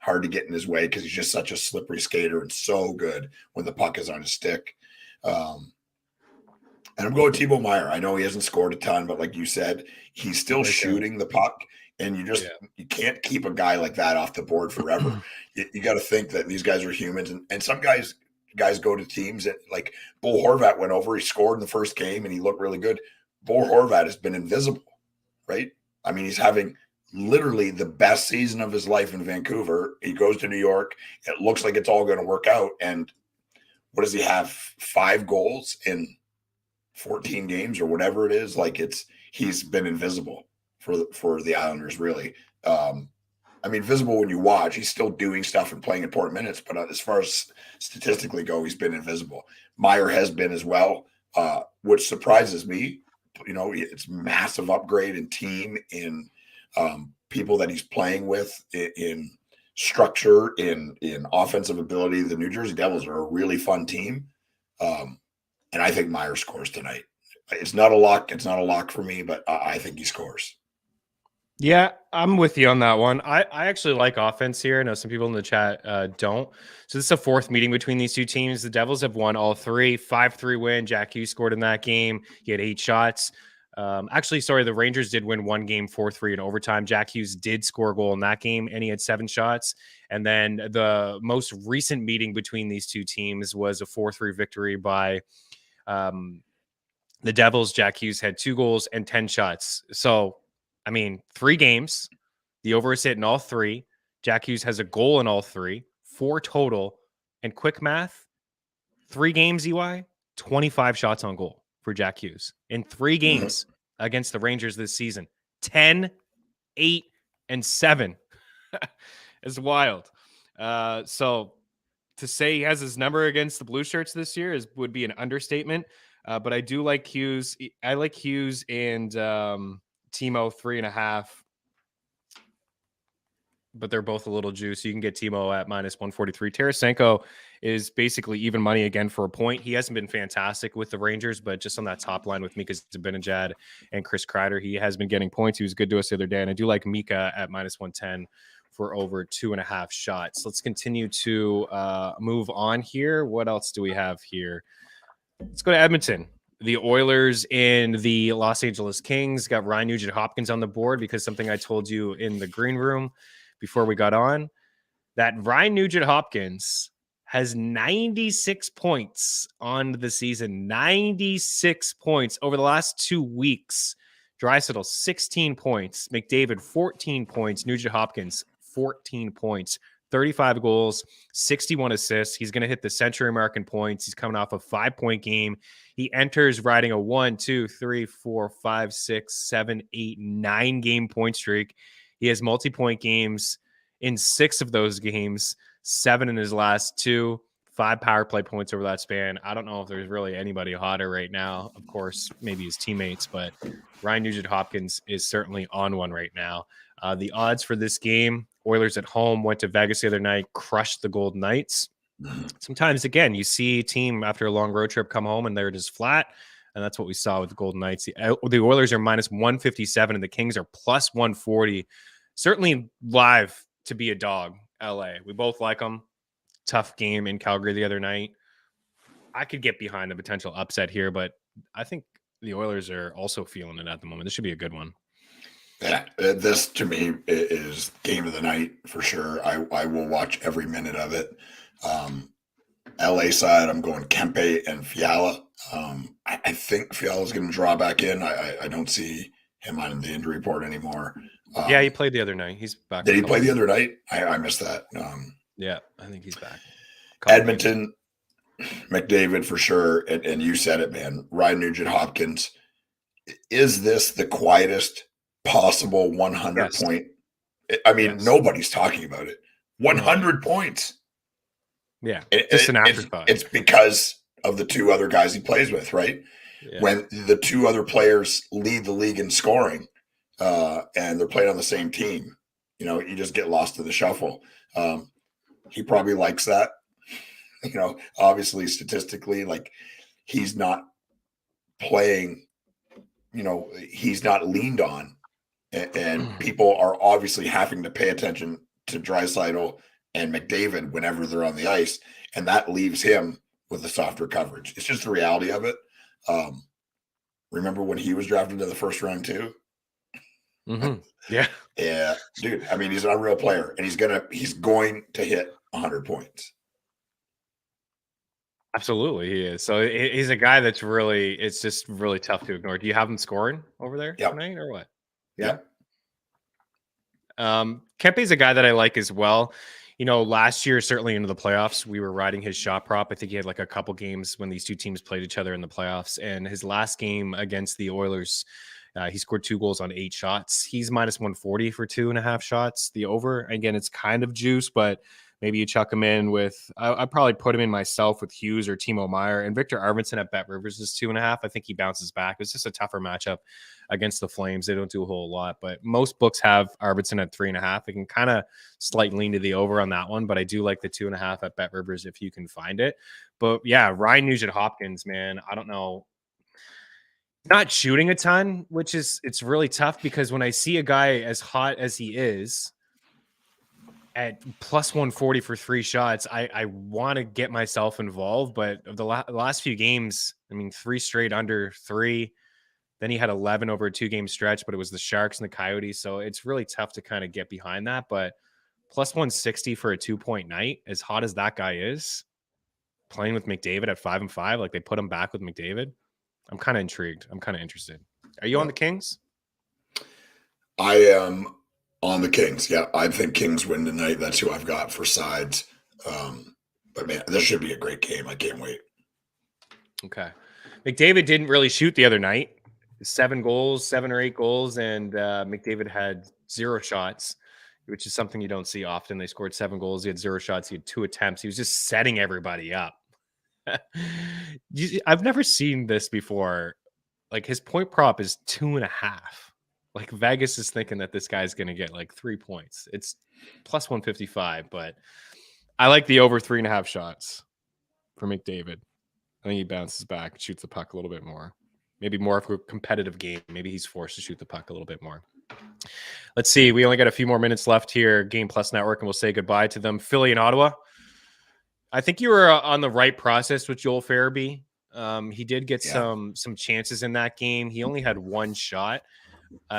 hard to get in his way because he's just such a slippery skater and so good when the puck is on his stick. And I'm going Timo Meier. I know he hasn't scored a ton, but like you said, he's still shooting the puck. And you can't keep a guy like that off the board forever. You got to think that these guys are humans, and some guys go to teams that, like, Bo Horvat went over. He scored in the first game, and he looked really good. Bo Horvat has been invisible, right? I mean, he's having literally the best season of his life in Vancouver. He goes to New York. It looks like it's all going to work out. And what does he have? 5 goals in 14 games or whatever it is. Like, he's been invisible for the Islanders, really. I mean, visible when you watch. He's still doing stuff and playing important minutes, but as far as statistically go, he's been invisible. Meier has been as well, which surprises me. It's massive upgrade in team, in people that he's playing with, in structure, in offensive ability. The New Jersey Devils are a really fun team, and I think Meier scores tonight. It's not a lock. It's not a lock for me, but I think he scores. Yeah, I'm with you on that one. I actually like offense here. I know some people in the chat don't. So this is a 4th meeting between these two teams. The Devils have won all 3, 5-3 win. Jack Hughes scored in that game. He had 8 shots. The Rangers did win one game 4-3 in overtime. Jack Hughes did score a goal in that game, and he had 7 shots. And then the most recent meeting between these two teams was a 4-3 victory by the Devils. Jack Hughes had 2 goals and 10 shots. So, I mean, 3 games. The over is hit in all 3. Jack Hughes has a goal in all 3, 4 total. And quick math, 3 games, EY, 25 shots on goal for Jack Hughes in 3 games against the Rangers this season. 10, 8, and 7. It's wild. So to say he has his number against the Blue Shirts this year would be an understatement. But I do like Hughes. I like Hughes and Timo 3.5, but they're both a little juice. You can get Timo at -143. Tarasenko is basically even money again for a point. He hasn't been fantastic with the Rangers, but just on that top line with Mika Zibanejad and Chris Kreider, he has been getting points. He was good to us the other day, and I do like Mika at -110 for over 2.5 shots. Let's continue to move on here. What else do we have here? Let's go to Edmonton. The Oilers and the Los Angeles Kings got Ryan Nugent-Hopkins on the board because something I told you in the green room before we got on, that Ryan Nugent-Hopkins has 96 points on the season. 96 points over the last 2 weeks. Draisaitl, 16 points. McDavid, 14 points. Nugent-Hopkins, 14 points. 35 goals, 61 assists. He's going to hit the century mark in points. He's coming off a 5-point game. He enters riding a 1, 2, 3, 4, 5, 6, 7, 8, 9 game point streak. He has multi-point games in 6 of those games, 7 in his last 2, 5 power play points over that span. I don't know if there's really anybody hotter right now. Of course, maybe his teammates, but Ryan Nugent-Hopkins is certainly on one right now. The odds for this game, Oilers at home, went to Vegas the other night, crushed the Golden Knights. Sometimes, again, you see a team after a long road trip come home and they're just flat, and that's what we saw with the Golden Knights. The Oilers are -157 and the Kings are +140. Certainly live to be a dog, LA. We both like them. Tough game in Calgary the other night. I could get behind the potential upset here, but I think the Oilers are also feeling it at the moment. This should be a good one. Yeah, this to me is game of the night for sure. I will watch every minute of it. LA side, I'm going Kempe and Fiala. I think Fiala's going to draw back in. I don't see him on the injury report anymore. Yeah, he played the other night. He's back. Did he play the other night? I missed that. Yeah, I think he's back. Edmonton, McDavid for sure. And you said it, man. Ryan Nugent-Hopkins. Is this the quietest possible 100 point? I mean, nobody's talking about it. 100 points. Yeah, just an afterthought. It's because of the 2 other guys he plays with, right? Yeah. When the 2 other players lead the league in scoring, and they're playing on the same team, you just get lost in the shuffle. He probably likes that. Obviously statistically, like he's not playing, he's not leaned on. And people are obviously having to pay attention to Draisaitl and McDavid whenever they're on the ice. And that leaves him with a softer coverage. It's just the reality of it. Remember when he was drafted in the first round too? Mm-hmm. Yeah. Yeah, dude. I mean, he's an unreal player, and he's going to hit 100 points. Absolutely, he is. So he's a guy that's it's just really tough to ignore. Do you have him scoring over there tonight or what? Yeah. Kempe's a guy that I like as well. Last year, certainly into the playoffs, we were riding his shot prop. I think he had like a couple games when these two teams played each other in the playoffs. And his last game against the Oilers, he scored 2 goals on 8 shots. He's minus 140 for 2.5 shots. The over, again, it's kind of juice, but maybe you chuck him in with, I'd probably put him in myself with Hughes or Timo Meier. And Victor Arvidsson at Bet Rivers is 2.5. I think he bounces back. It's just a tougher matchup against the Flames. They don't do a whole lot, but most books have Arvidsson at 3.5. It can kind of slightly lean to the over on that one, but I do like the 2.5 at Bet Rivers if you can find it. But yeah, Ryan Nugent-Hopkins, man, I don't know. Not shooting a ton, it's really tough because when I see a guy as hot as he is at plus 140 for 3 shots, I want to get myself involved. But the last few games, 3 straight under 3. Then he had 11 over a 2-game stretch, but it was the Sharks and the Coyotes. So it's really tough to kind of get behind that. But plus 160 for a 2-point night, as hot as that guy is, playing with McDavid at 5-5, like they put him back with McDavid. I'm kind of intrigued. I'm kind of interested. Are you on the Kings? I am on the Kings. Yeah, I think Kings win tonight. That's who I've got for sides. But man, this should be a great game. I can't wait. Okay. McDavid didn't really shoot the other night. 7 or 8 goals, and McDavid had 0 shots, which is something you don't see often. They scored 7 goals. He had 0 shots. He had 2 attempts. He was just setting everybody up. I've never seen this before. Like his point prop is 2.5. Like Vegas is thinking that this guy's going to get like 3 points. It's plus 155, but I like the over 3.5 shots for McDavid. I think he bounces back and shoots the puck a little bit more. Maybe more of a competitive game. Maybe he's forced to shoot the puck a little bit more. Let's see. We only got a few more minutes left here. Game Plus Network, and we'll say goodbye to them. Philly and Ottawa. I think you were on the right process with Joel Farabee. He did get some chances in that game. He only had 1 shot.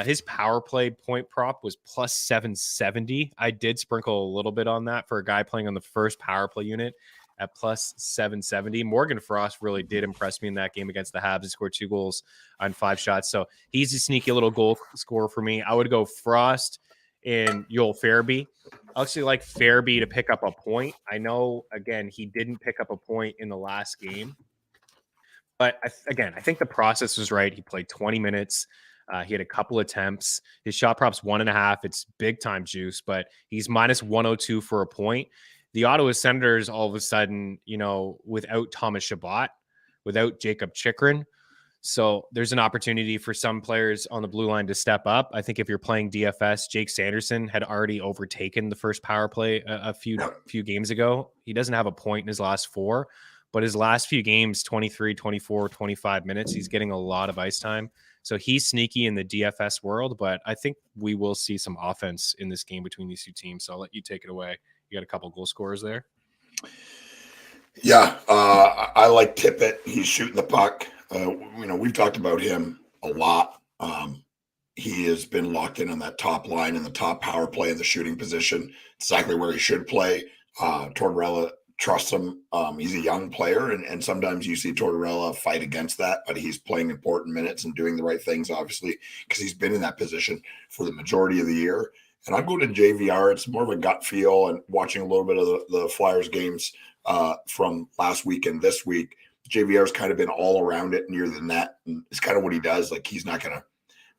His power play point prop was plus 770. I did sprinkle a little bit on that for a guy playing on the first power play unit at plus 770. Morgan Frost really did impress me in that game against the Habs. He scored 2 goals on 5 shots. So he's a sneaky little goal scorer for me. I would go Frost and Joel Farabee. I actually like Farabee to pick up a point. I know, again, he didn't pick up a point in the last game. But I think the process was right. He played 20 minutes. He had a couple attempts. His shot prop's 1.5. It's big time juice, but he's minus 102 for a point. The Ottawa Senators, all of a sudden, without Thomas Chabot, without Jacob Chikrin. So there's an opportunity for some players on the blue line to step up. I think if you're playing DFS, Jake Sanderson had already overtaken the first power play a few games ago. He doesn't have a point in his last 4, but his last few games, 23, 24, 25 minutes, he's getting a lot of ice time. So he's sneaky in the DFS world, but I think we will see some offense in this game between these two teams. So I'll let you take it away. You got a couple goal scorers there. Yeah, I like Tippett. He's shooting the puck. We've talked about him a lot. He has been locked in on that top line and the top power play in the shooting position, exactly where he should play. Tortorella trusts him. He's a young player, and sometimes you see Tortorella fight against that, but he's playing important minutes and doing the right things, obviously, because he's been in that position for the majority of the year. And I'm going to JVR. It's more of a gut feel, and watching a little bit of the Flyers games from last week and this week. JVR's kind of been all around it near the net, and it's kind of what he does. Like, he's not going to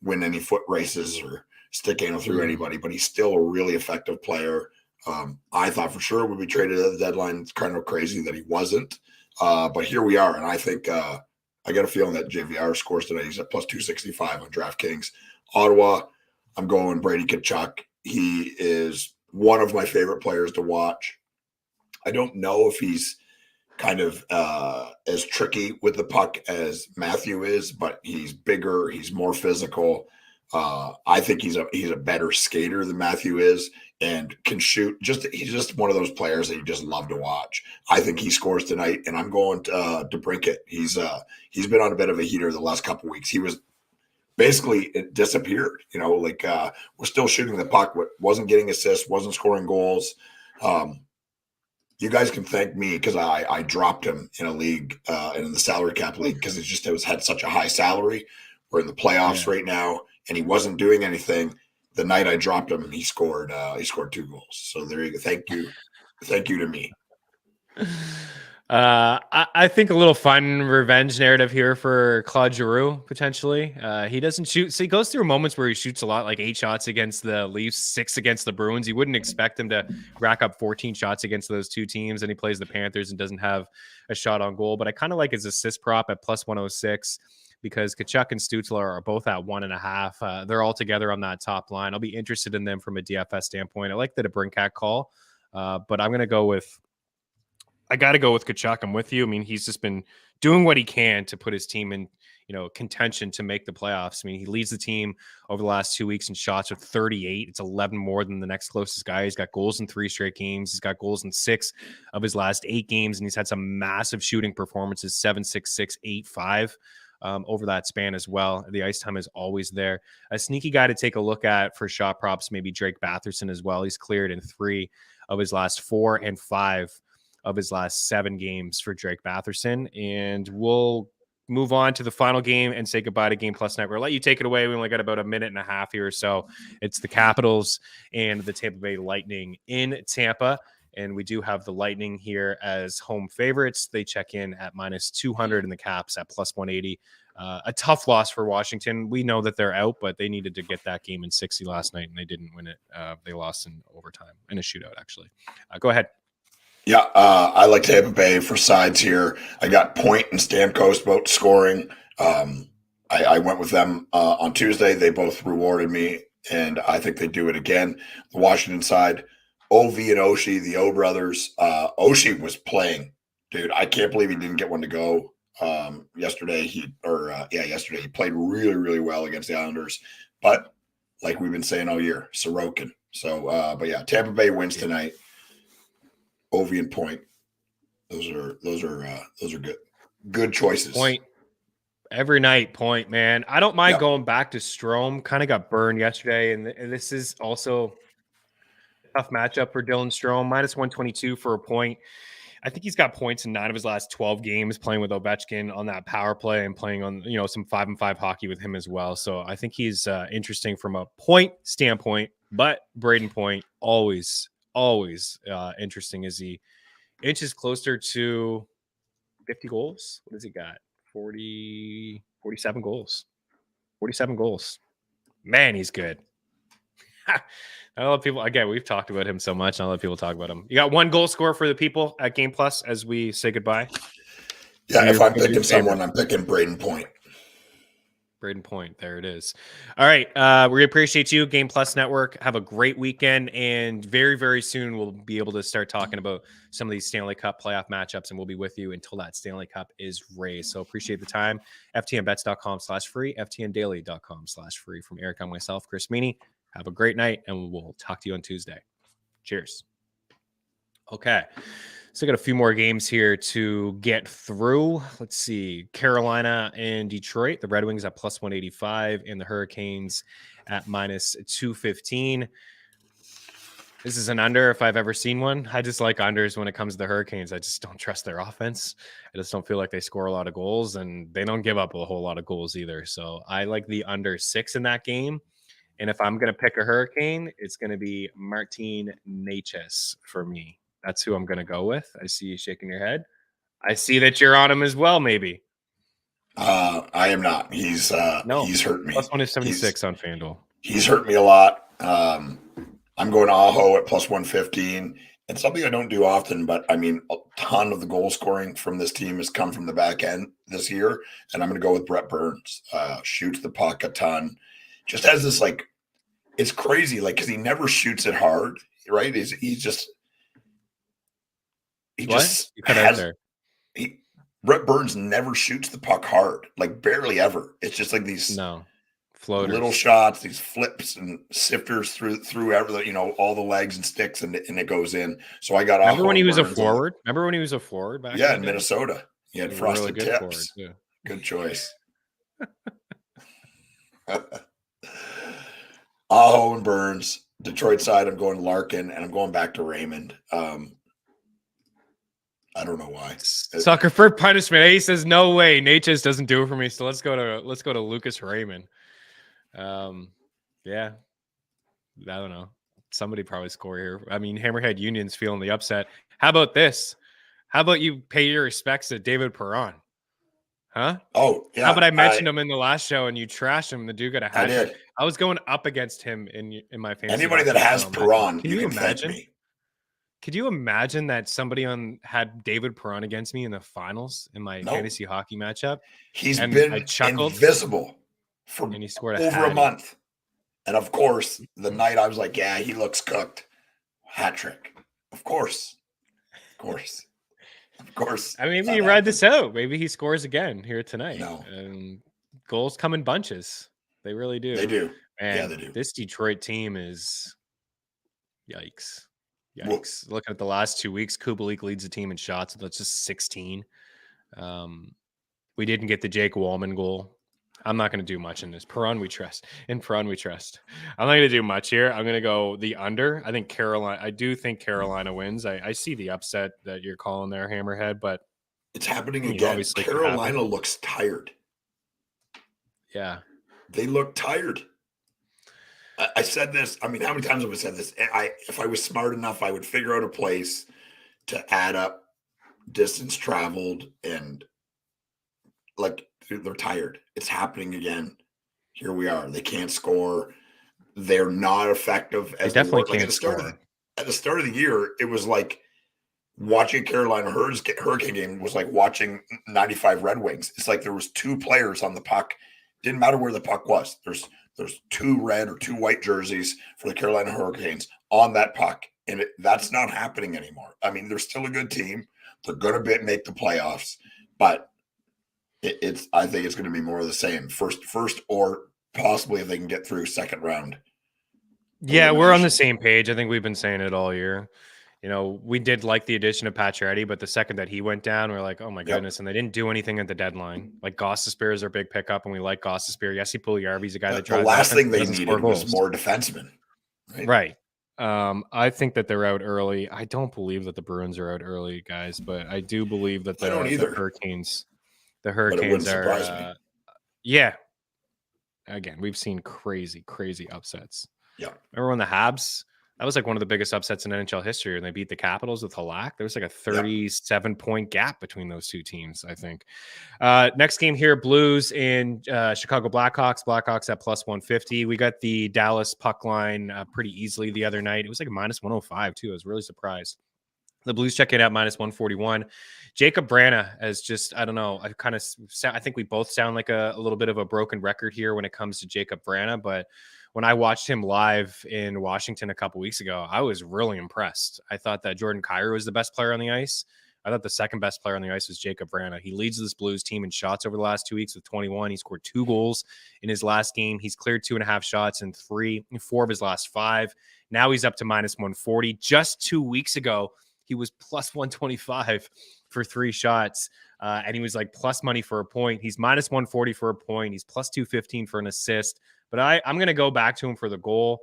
win any foot races or stick anal through anybody, but he's still a really effective player. I thought for sure would be traded at the deadline. It's kind of crazy that he wasn't, but here we are. And I think I got a feeling that JVR scores tonight. He's at plus 265 on DraftKings. Ottawa, I'm going Brady Tkachuk. He is one of my favorite players to watch. I don't know if he's kind of as tricky with the puck as Matthew is, but he's bigger, he's more physical. I think he's a better skater than Matthew is, and can shoot. He's just one of those players that you just love to watch. I think he scores tonight, and I'm going to DeBrincat. He's been on a bit of a heater the last couple of weeks. He was basically, it disappeared. We're still shooting the puck, but wasn't getting assists, wasn't scoring goals. You guys can thank me because I dropped him in a league, in the salary cap league, because it was had such a high salary. We're in the playoffs right now, and he wasn't doing anything. The night I dropped him, he scored 2 goals. So there you go. Thank you to me. I think a little fun revenge narrative here for Claude Giroux, potentially. He doesn't shoot. So he goes through moments where he shoots a lot, like 8 shots against the Leafs, 6 against the Bruins. You wouldn't expect him to rack up 14 shots against those two teams. And he plays the Panthers and doesn't have a shot on goal. But I kind of like his assist prop at plus 106 because Tkachuk and Stützle are both at 1.5. They're all together on that top line. I'll be interested in them from a DFS standpoint. I like the DeBrincat call, but I'm going to go with Tkachuk. I'm with you. I mean, he's just been doing what he can to put his team in, contention to make the playoffs. I mean, he leads the team over the last 2 weeks in shots with 38. It's 11 more than the next closest guy. He's got goals in 3 straight games. He's got goals in 6 of his last 8 games, and he's had some massive shooting performances, 7-6-6, 8-5 over that span as well. The ice time is always there. A sneaky guy to take a look at for shot props, maybe Drake Batherson as well. He's cleared in 3 of his last 4 and 5 of his last 7 games for Drake Batherson. And we'll move on to the final game and say goodbye to Game Plus Network. I'll let you take it away. We only got about a minute and a half here or so. It's the Capitals and the Tampa Bay Lightning in Tampa. And we do have the Lightning here as home favorites. They check in at minus 200 and the Caps at plus 180. A tough loss for Washington. We know that they're out, but they needed to get that game in 60 last night, and they didn't win it. They lost in overtime, in a shootout, actually. Go ahead. Yeah, I like Tampa Bay for sides here. I got Point and Stamkos both scoring. I went with them on Tuesday. They both rewarded me, and I think they do it again. The Washington side, OV and Oshie, the O brothers. Oshie was playing, dude. I can't believe he didn't get one to go yesterday. Yesterday he played really, really well against the Islanders. But like we've been saying all year, Sorokin. So, but yeah, Tampa Bay wins tonight. Ovi and Point. Those are good choices. Point every night. Point, man. I don't mind going back to Strome. Kind of got burned yesterday, and this is also a tough matchup for Dylan Strome. Minus 122 for a point. I think he's got points in 9 of his last 12 games playing with Ovechkin on that power play and playing on some 5-and-5 hockey with him as well. So I think he's interesting from a point standpoint. But Braden Point always interesting as he inches closer to 50 goals. What has he got? 47 goals. 47 goals. Man, he's good. I love people. Again, we've talked about him so much. And I love people talk about him. You got 1 goal score for the people at Game Plus as we say goodbye. Yeah, if I'm picking someone, I'm picking Braden Point. Braden Point. There it is. All right. We appreciate you, Game Plus Network. Have a great weekend. And very, very soon we'll be able to start talking about some of these Stanley Cup playoff matchups, and we'll be with you until that Stanley Cup is raised. So appreciate the time. FTNbets.com/free, FTNdaily.com/free. From Eric and myself, Chris Meaney. Have a great night, and we'll talk to you on Tuesday. Cheers. Okay. So I got a few more games here to get through. Let's see. Carolina and Detroit. The Red Wings at plus 185 and the Hurricanes at minus 215. This is an under if I've ever seen one. I just like unders when it comes to the Hurricanes. I just don't trust their offense. I just don't feel like they score a lot of goals, and they don't give up a whole lot of goals either. So I like the under 6 in that game. And if I'm going to pick a Hurricane, it's going to be Martin Necas for me. That's who I'm going to go with. I see you shaking your head. I see that you're on him as well, maybe. I am not. He's hurt me. Plus 176 on FanDuel. He's hurt me a lot. I'm going Aho at plus 115. It's something I don't do often, but I mean, a ton of the goal scoring from this team has come from the back end this year. And I'm going to go with Brett Burns. Shoots the puck a ton. Just has this it's crazy, like, because he never shoots it hard, right? He just You cut out has there. Brett Burns never shoots the puck hard, like barely ever. It's just like these No little floaters. shots, these flips and sifters through everything, all the legs and sticks, and it goes in. So I got Remember Aho when he and was a Burns on. forward? Remember when he was a forward back Yeah, in in the day? Minnesota. He had He was a really frosted good forward tips. too. Good choice. Aho and Burns. Detroit side, I'm going Larkin, and I'm going back to Raymond. I don't know why. Sucker for punishment. He says, "No way, Nate just doesn't do it for me." So let's go to Lucas Raymond. Yeah, I don't know. Somebody probably score here. I mean, Hammerhead Union's feeling the upset. How about this? How about you pay your respects to David Perron? Huh? Oh, yeah. How about I mentioned him in the last show and you trashed him? The dude got a hat trick. did. I was going up against him in my fantasy. Anybody that has Perron, can you imagine? Could you imagine that somebody had David Perron against me in the finals in my fantasy hockey matchup? He's been invisible for and he scored over a month. And of course, the night I was like, yeah, he looks cooked. Hat trick. Of course. I mean, maybe you ride this out. Maybe he scores again here tonight. No. And goals come in bunches. They really do. They do. And they do. This Detroit team is yikes. Looking at the last 2 weeks, Kubalik leads the team in shots. That's just 16. We didn't get the Jake Wallman goal. I'm not going to do much in this. Perron we trust. I'm not going to do much here. I'm going to go the under. I do think Carolina wins. I see the upset that you're calling there, Hammerhead, but it's happening again. Carolina looks tired. Yeah. They look tired. I said this. I mean, how many times have I said this? If I was smart enough, I would figure out a place to add up distance traveled and like they're tired. It's happening again. Here we are. They can't score. They're not effective. They definitely can't score. At the start of the year, it was like watching Carolina Hurricane game was like watching 95 Red Wings. It's like there was two players on the puck. Didn't matter where the puck was. There's two red or two white jerseys for the Carolina Hurricanes on that puck. And that's not happening anymore. I mean, they're still a good team. They're going to make the playoffs, but I think it's going to be more of the same. First, or possibly if they can get through second round. Yeah, we're on the same page. I think we've been saying it all year. We did like the addition of Pacioretty, but the second that he went down, we're like, oh my goodness. And they didn't do anything at the deadline. Like Gostisbehere is their big pickup, and we like Gostisbehere. Jesse Puljujarvi's a guy that drives. The last thing they needed was more defensemen. Right. I think that they're out early. I don't believe that the Bruins are out early, guys, but I do believe that the Hurricanes. The Hurricanes are. Yeah. Again, we've seen crazy upsets. Yeah. Remember when the Habs? That was like one of the biggest upsets in NHL history, and they beat the Capitals with Halak. There was like a 37-point gap between those two teams, I think. Next game here, Blues and Chicago Blackhawks. Blackhawks at plus 150. We got the Dallas puck line pretty easily the other night. It was like minus 105 too. I was really surprised. The Blues check in at minus 141. Jacob Brana as just, I don't know. I think we both sound like a little bit of a broken record here when it comes to Jacob Brana, but when I watched him live in Washington a couple weeks ago, I was really impressed. I thought that Jordan Kyrou was the best player on the ice. I thought the second best player on the ice was Jacob Brana. He leads this Blues team in shots over the last 2 weeks with 21. He scored 2 goals in his last game. He's cleared 2.5 shots in 4 of his last 5. Now he's up to minus 140. Just 2 weeks ago, he was plus 125 for 3 shots. And he was like plus money for a point. He's minus 140 for a point. He's plus 215 for an assist. But I'm going to go back to him for the goal.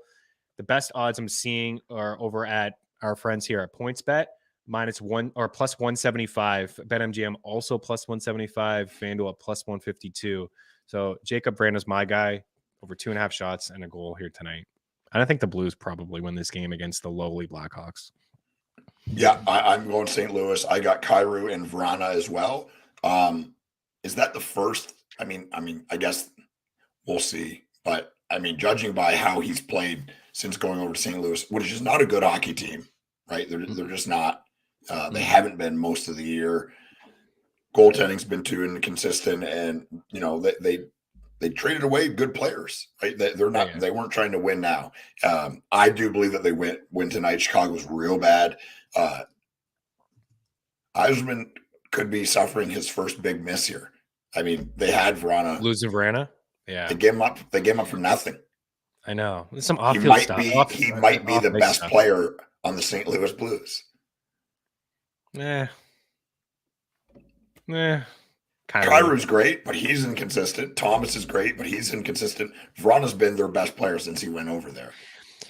The best odds I'm seeing are over at our friends here at PointsBet, minus 1 or plus 175. BetMGM also plus 175. FanDuel at plus 152. So Jacob Brana's my guy, over 2.5 shots and a goal here tonight. And I think the Blues probably win this game against the lowly Blackhawks. Yeah, I'm going St. Louis. I got Kyrou and Vrana as well. Is that the first? I mean, I guess we'll see. But, I mean, judging by how he's played since going over to St. Louis, which is not a good hockey team, right? They're just not. They haven't been most of the year. Goaltending's been too inconsistent, and, they they traded away good players, right? They're not, Yeah. they weren't trying to win now. I do believe that they win tonight. Chicago was real bad. Eisman could be suffering his first big miss here. I mean, they had Vrana. Losing Vrana. Yeah. They gave him up. They gave him up for nothing. I know. There's some He off-field might stuff. be. He might be the best stuff. player on the St. Louis Blues. Kyrie's great, but he's inconsistent. Thomas is great, but he's inconsistent. Vrana's been their best player since he went over there.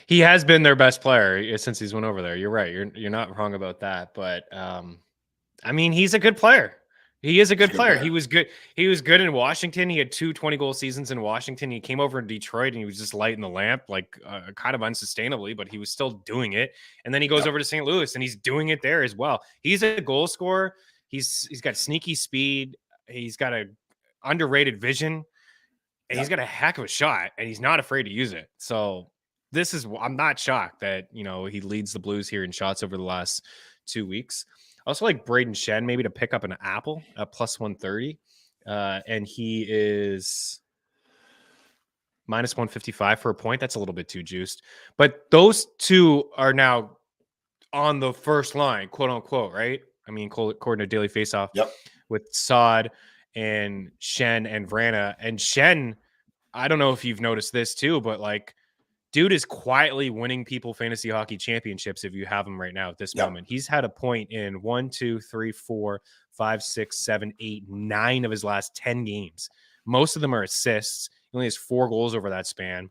He has been their best player since he's went over there. You're right. You're not wrong about that. But I mean, he's a good player. He is a good player. He was good. He was good in Washington. He had 2 20-goal seasons in Washington. He came over in Detroit and he was just lighting the lamp, like kind of unsustainably, but he was still doing it. And then he goes over to St. Louis and he's doing it there as well. He's a goal scorer. He's got sneaky speed. He's got a underrated vision, and he's got a heck of a shot, and he's not afraid to use it. So I'm not shocked that, he leads the Blues here in shots over the last 2 weeks. I also like Braden Shen maybe to pick up an Apple at plus 130. And he is minus 155 for a point. That's a little bit too juiced. But those two are now on the first line, quote unquote, right? I mean, according to Daily Faceoff, with Saad and Shen and Vrana. And Shen, I don't know if you've noticed this too, but like, dude is quietly winning people fantasy hockey championships if you have him right now at this moment. He's had a point in 1, 2, 3, 4, 5, 6, 7, 8, 9 of his last 10 games. Most of them are assists. He only has 4 goals over that span.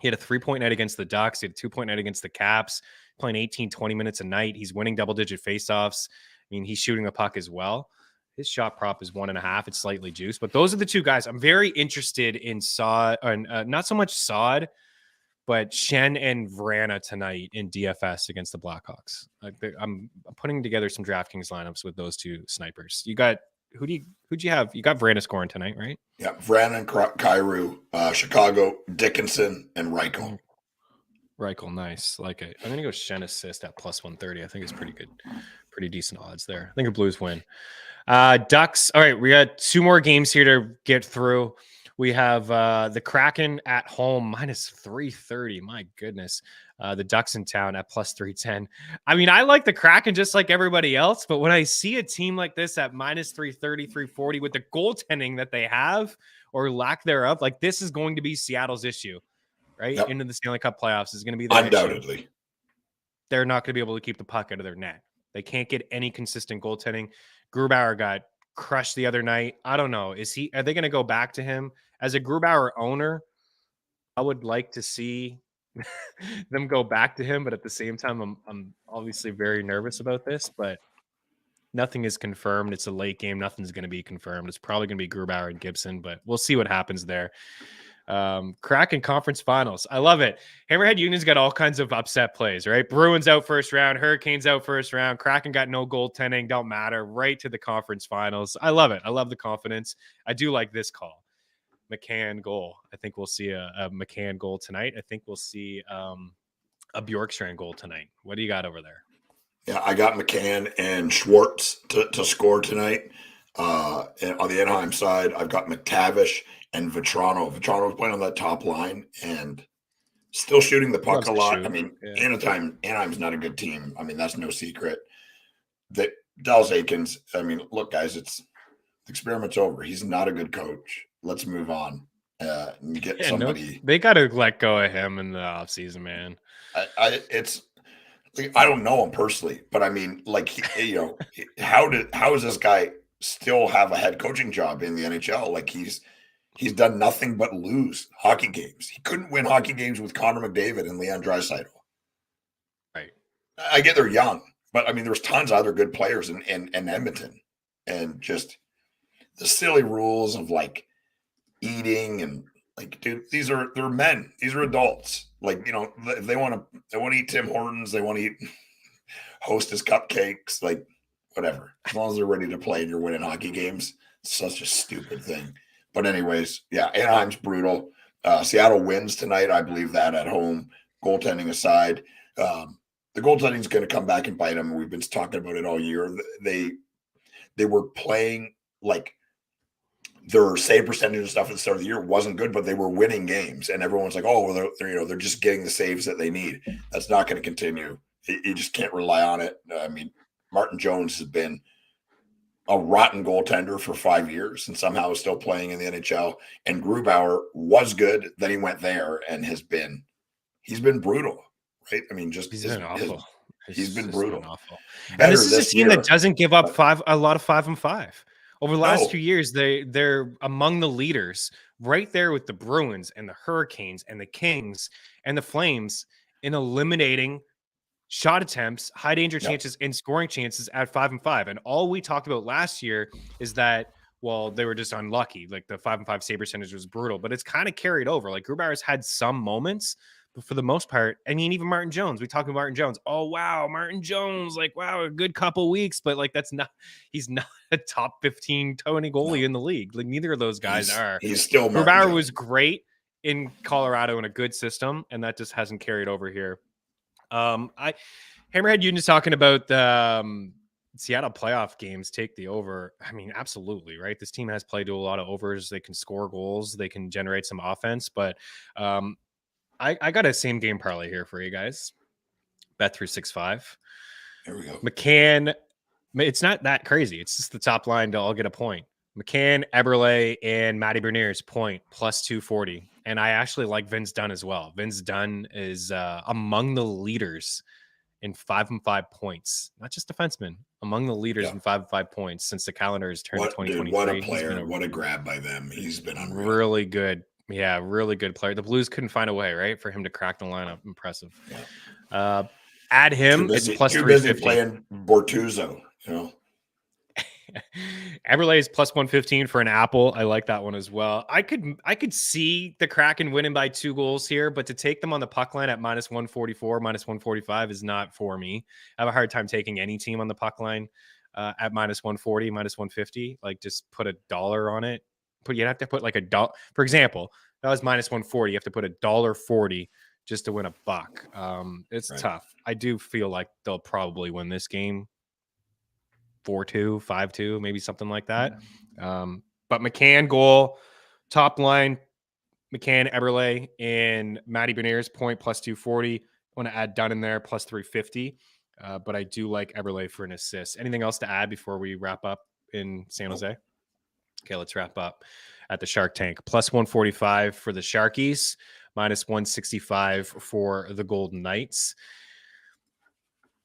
He had a 3-point night against the Ducks. He had a 2-point night against the Caps, playing 18, 20 minutes a night. He's winning double-digit faceoffs. I mean, he's shooting the puck as well. His shot prop is 1.5. It's slightly juiced. But those are the two guys. I'm very interested in Saad, not so much Saad, but Shen and Vrana tonight in DFS against the Blackhawks. I'm putting together some DraftKings lineups with those two snipers. You got who'd you have? You got Vrana scoring tonight, right? Yeah, Vrana and Kyrou, Chicago, Dickinson, and Reichel. Reichel, nice. Like it. I'm gonna go Shen assist at plus 130. I think it's pretty good, pretty decent odds there. I think the Blues win. Ducks. All right, we got 2 more games here to get through. We have the Kraken at home minus 330. My goodness. The Ducks in town at plus 310. I mean, I like the Kraken just like everybody else, but when I see a team like this at minus 330, 340 with the goaltending that they have or lack thereof, like this is going to be Seattle's issue, right? Into the Stanley Cup playoffs is going to be their undoubtedly issue. They're not going to be able to keep the puck out of their net. They can't get any consistent goaltending. Grubauer got crushed the other night. I don't know. Are they going to go back to him? As a Grubauer owner, I would like to see them go back to him, but at the same time, I'm obviously very nervous about this, but nothing is confirmed. It's a late game. Nothing's going to be confirmed. It's probably going to be Grubauer and Gibson, but we'll see what happens there. Kraken conference finals. I love it. Hammerhead Union's got all kinds of upset plays, right? Bruins out first round, Hurricanes out first round, Kraken got no goaltending, don't matter, right to the conference finals. I love it. I love the confidence. I do like this call. McCann goal. I think we'll see a McCann goal tonight. I think we'll see a Bjorkstrand goal tonight. What do you got over there? Yeah, I got McCann and Schwartz to score tonight. And on the Anaheim side, I've got McTavish and Vetrano. Vetrano was playing on that top line and still shooting the puck a lot. I mean, Anaheim's not a good team. I mean, that's no secret. That Dallas Aikens, I mean, look, guys, the experiment's over. He's not a good coach. Let's move on. And get somebody. They got to let go of him in the offseason, man. I don't know him personally, but I mean, like, how does this guy still have a head coaching job in the NHL? Like he's done nothing but lose hockey games. He couldn't win hockey games with Connor McDavid and Leon Draisaitl. Right. I get they're young, but I mean, there's tons of other good players in Edmonton, and just the silly rules of like eating and like, dude, they're men. These are adults. Like, if they want to eat Tim Hortons, they want to eat Hostess cupcakes, like whatever. As long as they're ready to play and you're winning hockey games, it's such a stupid thing. But anyways, yeah, Anaheim's brutal. Seattle wins tonight. I believe that at home, goaltending aside. The goaltending is going to come back and bite them. We've been talking about it all year. They were playing like their save percentage and stuff at the start of the year wasn't good, but they were winning games, and everyone's like, "Oh, well, they're just getting the saves that they need." That's not going to continue. You just can't rely on it. I mean, Martin Jones has been a rotten goaltender for 5 years, and somehow is still playing in the NHL. And Grubauer was good, then he went there, and he's been brutal, right? I mean, just He's been awful. He's been brutal. Awful. Better And this is a team year, that doesn't give up a lot of 5-on-5. Over the last 2 years, they're among the leaders, right there with the Bruins and the Hurricanes and the Kings and the Flames in eliminating shot attempts, high danger chances, and scoring chances at 5-on-5. And all we talked about last year is that, well, they were just unlucky. Like the 5-on-5 save percentage was brutal, but it's kind of carried over. Like Grubauer's had some moments, but for the most part, I mean, even Martin Jones, we talked about Martin Jones. Oh, wow, Martin Jones, like, wow, a good couple weeks, but like he's not a top 15 Tony goalie in the league. Like neither of those guys are. He's still Grubauer was great in Colorado in a good system, and that just hasn't carried over here. Hammerhead Union is talking about the Seattle playoff games take the over. I mean, absolutely, right? This team has played to a lot of overs. They can score goals. They can generate some offense, but I got a same game parlay here for you guys. Bet through 6-5. There we go. McCann, it's not that crazy. It's just the top line to all get a point. McCann, Eberle, and Matty Beniers point plus 240. And I actually like Vince Dunn as well. Vince Dunn is among the leaders in 5-on-5 points. Not just defensemen, among the leaders in 5-on-5 points since the calendar has turned to 2023. Dude, what a player. What a grab by them. He's been unreal. Really good. Yeah, really good player. The Blues couldn't find a way, right, for him to crack the lineup. Impressive. Yeah. Add him. It's plus 350. Too busy playing Bortuzzo, you know. Eberle is plus 115 for an apple. I like that one as well. I could see the Kraken winning by 2 goals here, but to take them on the puck line at minus 144, minus 145 is not for me. I have a hard time taking any team on the puck line at minus 140, minus 150. Like just put $1 on it. But you'd have to put like $1. For example, that was minus 140. You have to put $1.40 just to win $1. It's tough. I do feel like they'll probably win this game 4-2, 5-2, maybe something like that. But McCann goal, top line, McCann, Eberle, and Matty Beniers point plus 240. I want to add Dunn in there plus 350. But I do like Eberle for an assist. Anything else to add before we wrap up in San Jose? Okay, let's wrap up at the Shark Tank. Plus 145 for the Sharkies, minus 165 for the Golden Knights.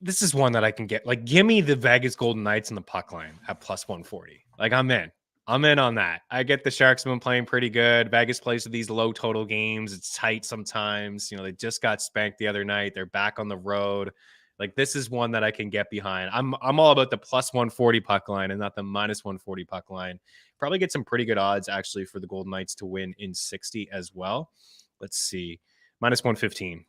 This is one that I can get. Like, give me the Vegas Golden Knights in the puck line at plus 140. Like, I'm in on that. I get the Sharks have been playing pretty good. Vegas plays with these low total games. It's tight sometimes. You know, they just got spanked the other night. They're back on the road. Like, this is one that I can get behind. I'm all about the plus 140 puck line and not the minus 140 puck line. Probably get some pretty good odds, actually, for the Golden Knights to win in 60 as well. Let's see. Minus 115.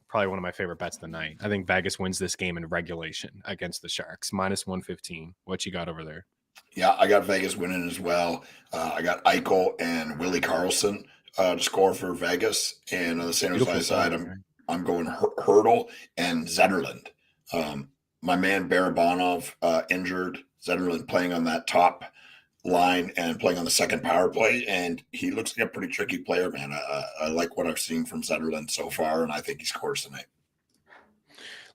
Probably one of my favorite bets of the night. I think Vegas wins this game in regulation against the Sharks. Minus 115. What you got over there? Yeah, I got Vegas winning as well. I got Eichel and Willie Karlsson to score for Vegas. And on the San Jose side, I'm going Hurdle and Zetterlund. My man Barabanov injured. Zetterlund playing on that top line and playing on the second power play, and he looks like a pretty tricky player, man. I like what I've seen from Zetterlund so far, and I think he scores tonight.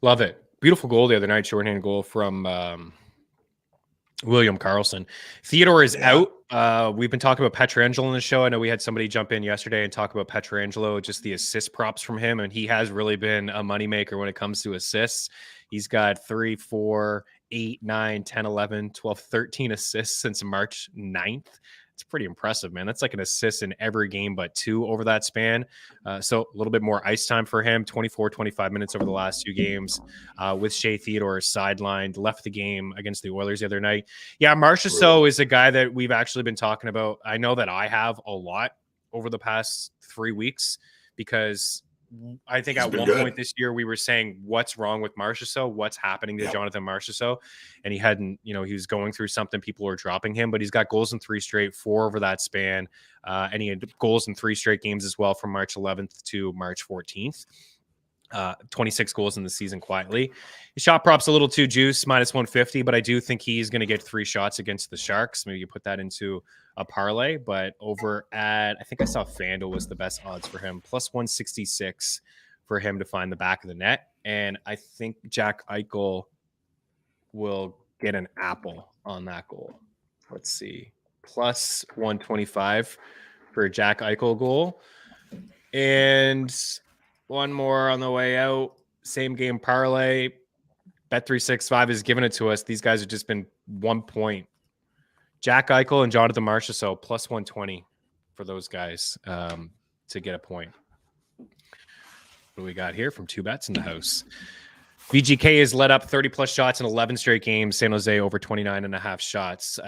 Love it. Beautiful goal the other night, shorthanded goal from William Karlsson. Theodore is out. We've been talking about Pietrangelo in the show. I know we had somebody jump in yesterday and talk about Pietrangelo, just the assist props from him, and he has really been a moneymaker when it comes to assists. He's got 3, 4, 8, 9, 10, 11, 12, 13 assists since March 9th. It's pretty impressive, man. That's like an assist in every game but 2 over that span. So a little bit more ice time for him, 24, 25 minutes over the last 2 games with Shea Theodore sidelined, left the game against the Oilers the other night. Yeah, Marchessault is a guy that we've actually been talking about. I know that I have a lot over the past 3 weeks because I think at one point this year we were saying, what's wrong with Marchessault? What's happening to Jonathan Marchessault? And he hadn't, he was going through something. People were dropping him, but he's got goals in 3 straight, 4 over that span. And he had goals in 3 straight games as well from March 11th to March 14th. 26 goals in the season quietly. His shot prop's a little too juice, -150, but I do think he's going to get 3 shots against the Sharks. Maybe you put that into a parlay, but over at, I think I saw FanDuel was the best odds for him, +166 for him to find the back of the net. And I think Jack Eichel will get an apple on that goal. Let's see, +125 for a Jack Eichel goal. And one more on the way out. Same game parlay. Bet365 has given it to us. These guys have just been 1 point. Jack Eichel and Jonathan Marchessault +120 for those guys to get a point. What do we got here from 2 bets in the house? VGK has led up 30-plus shots in 11 straight games. San Jose over 29.5 shots.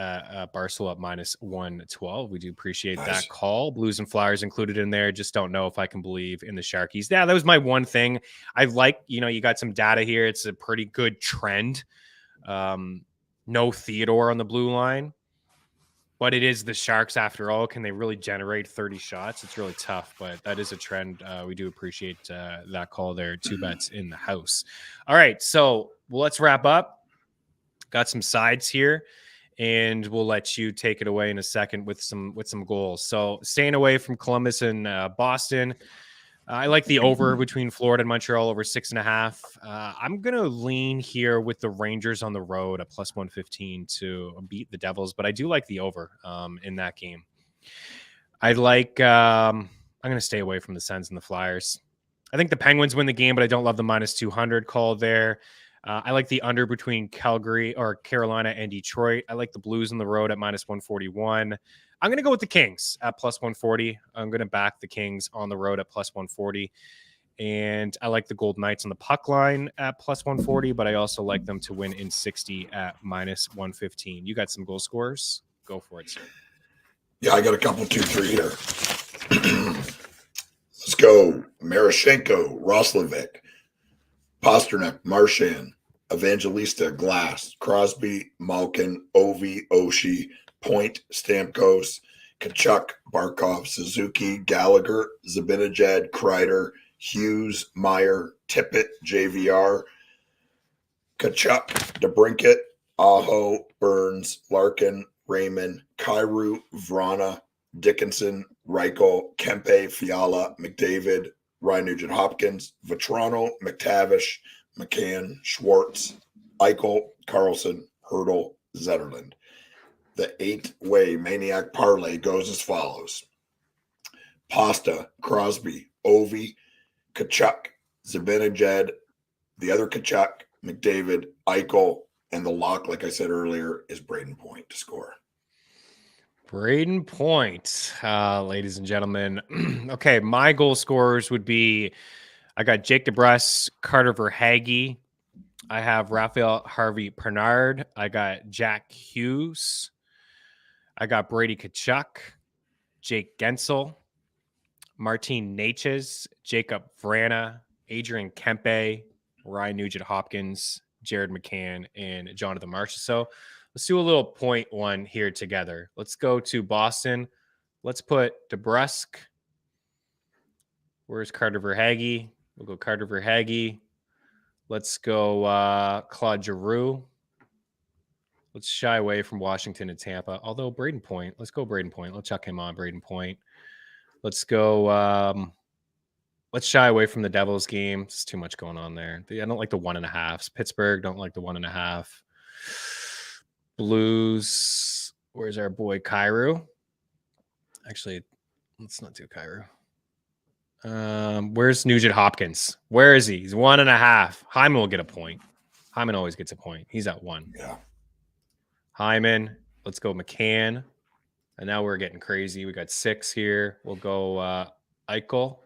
Barcelona up -112. We do appreciate that call. Blues and Flyers included in there. Just don't know if I can believe in the Sharkies. Yeah, that was my one thing. I like, you got some data here. It's a pretty good trend. No Theodore on the blue line. But it is the Sharks after all. Can they really generate 30 shots? It's really tough, but that is a trend. We do appreciate that call there. 2 bets in the house. All right, so let's wrap up. Got some sides here, and we'll let you take it away in a second with some goals. So staying away from Columbus and Boston. I like the over between Florida and Montreal over 6.5. I'm going to lean here with the Rangers on the road at +115 to beat the Devils, but I do like the over in that game. I'm going to stay away from the Sens and the Flyers. I think the Penguins win the game, but I don't love the -200 call there. I like the under between Carolina and Detroit. I like the Blues on the road at -141. I'm going to go with the Kings at +140. I'm going to back the Kings on the road at +140. And I like the Golden Knights on the puck line at +140, but I also like them to win in 60 at -115. You got some goal scorers? Go for it, sir. Yeah, I got a couple, 2, 3 here. Let's go. Marashenko, Roslovic, Pasternak, Marchand, Evangelista, Glass, Crosby, Malkin, Ovi, Oshie, Point, Stamkos, Kachuk, Barkov, Suzuki, Gallagher, Zibanejad, Kreider, Hughes, Meyer, Tippett, JVR, Kachuk, DeBrincat, Aho, Burns, Larkin, Raymond, Kyrou, Vrana, Dickinson, Reichel, Kempe, Fiala, McDavid, Ryan Nugent-Hopkins, Vetrano, McTavish, McCann, Schwartz, Eichel, Carlson, Hurdle, Zetterlund. The 8-way Maniac Parlay goes as follows. Pasta, Crosby, Ovi, Kachuk, Zibanejad, the other Kachuk, McDavid, Eichel, and the lock, like I said earlier, is Braden Point to score. Braden Point, ladies and gentlemen. Okay, my goal scorers would be, I got Jake DeBrusk, Carter Verhaeghe. I have Raphael Harvey-Pinard. I got Jack Hughes. I got Brady Kachuk, Jake Gensel, Martin Necas, Jacob Vrana, Adrian Kempe, Ryan Nugent-Hopkins, Jared McCann, and Jonathan Marchessault. Let's do a little point one here together. Let's go to Boston. Let's put DeBrusk. Where's Carter Verhaeghe? We'll go Carter Verhaeghe. Let's go Claude Giroux. Let's shy away from Washington and Tampa. Although Braden Point, let's go Braden Point. Let's chuck him on Braden Point. Let's go. Let's shy away from the Devils game. There's too much going on there. I don't like the 1.5s. Pittsburgh, don't like the 1.5. Blues. Where's our boy Kyrou? Actually, let's not do Kyrou. Where's Nugent Hopkins? Where is he? He's 1.5. Hyman will get a point. Hyman always gets a point. He's at 1. Yeah. Hyman. Let's go McCann. And now we're getting crazy. We got 6 here. We'll go Eichel.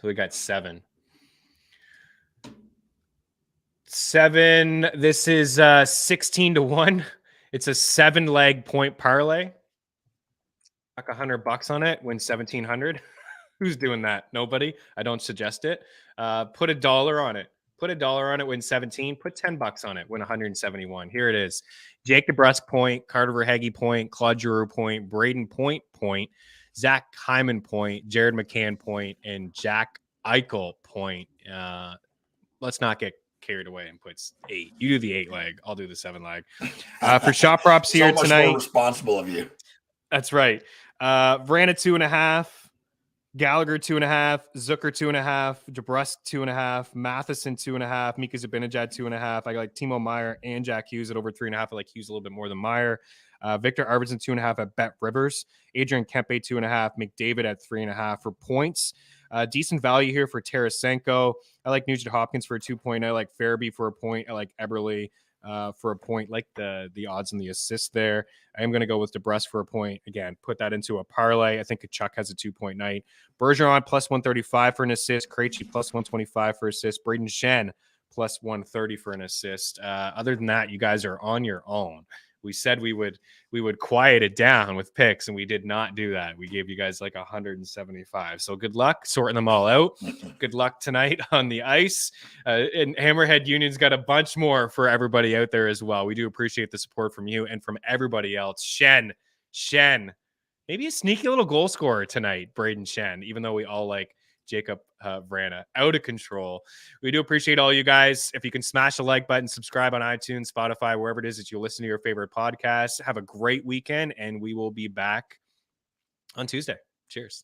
So we got 7. 7. This is 16-1. It's a 7-leg point parlay. Knock $100 on it. Win 1,700. Who's doing that? Nobody. I don't suggest it. Put $1 on it. Put $1 on it. Win 17. Put $10 on it. Win 171. Here it is. Jake DeBrusk point. Carter Verhaeghe point. Claude Giroux point. Braden Point point. Zach Hyman point. Jared McCann point. And Jack Eichel point. Let's not get carried away and puts 8. You do the 8 leg. I'll do the 7 leg. For shot props here so much tonight. more responsible of you. That's right. Vrana 2.5, Gallagher 2.5, Zucker 2.5, DeBrusque 2.5, Matheson 2.5, Mika Zibanejad 2.5. I like Timo Meier and Jack Hughes at over 3.5. I like Hughes a little bit more than Meier. Victor Arvidsson 2.5 at Bet Rivers. Adrian Kempe 2.5. McDavid at 3.5 for points. Decent value here for Tarasenko. I like Nugent Hopkins for a 2 point. I like Farabee for a point. I like Eberle for a point. Like the odds and the assist there. I am going to go with DeBrusque for a point. Again, put that into a parlay. I think Kachuk has a 2-point night. Bergeron plus 135 for an assist. Krejci plus 125 for assist. Braden Shen plus 130 for an assist. Other than that, you guys are on your own. We said we would quiet it down with picks, and we did not do that. We gave you guys like 175. So good luck sorting them all out. Good luck tonight on the ice. And Hammerhead Union's got a bunch more for everybody out there as well. We do appreciate the support from you and from everybody else. Shen, maybe a sneaky little goal scorer tonight, Braden Shen, even though we all like Jacob Vrana, out of control. We do appreciate all you guys. If you can smash the like button, subscribe on iTunes, Spotify, wherever it is that you listen to your favorite podcast. Have a great weekend, and we will be back on Tuesday. Cheers.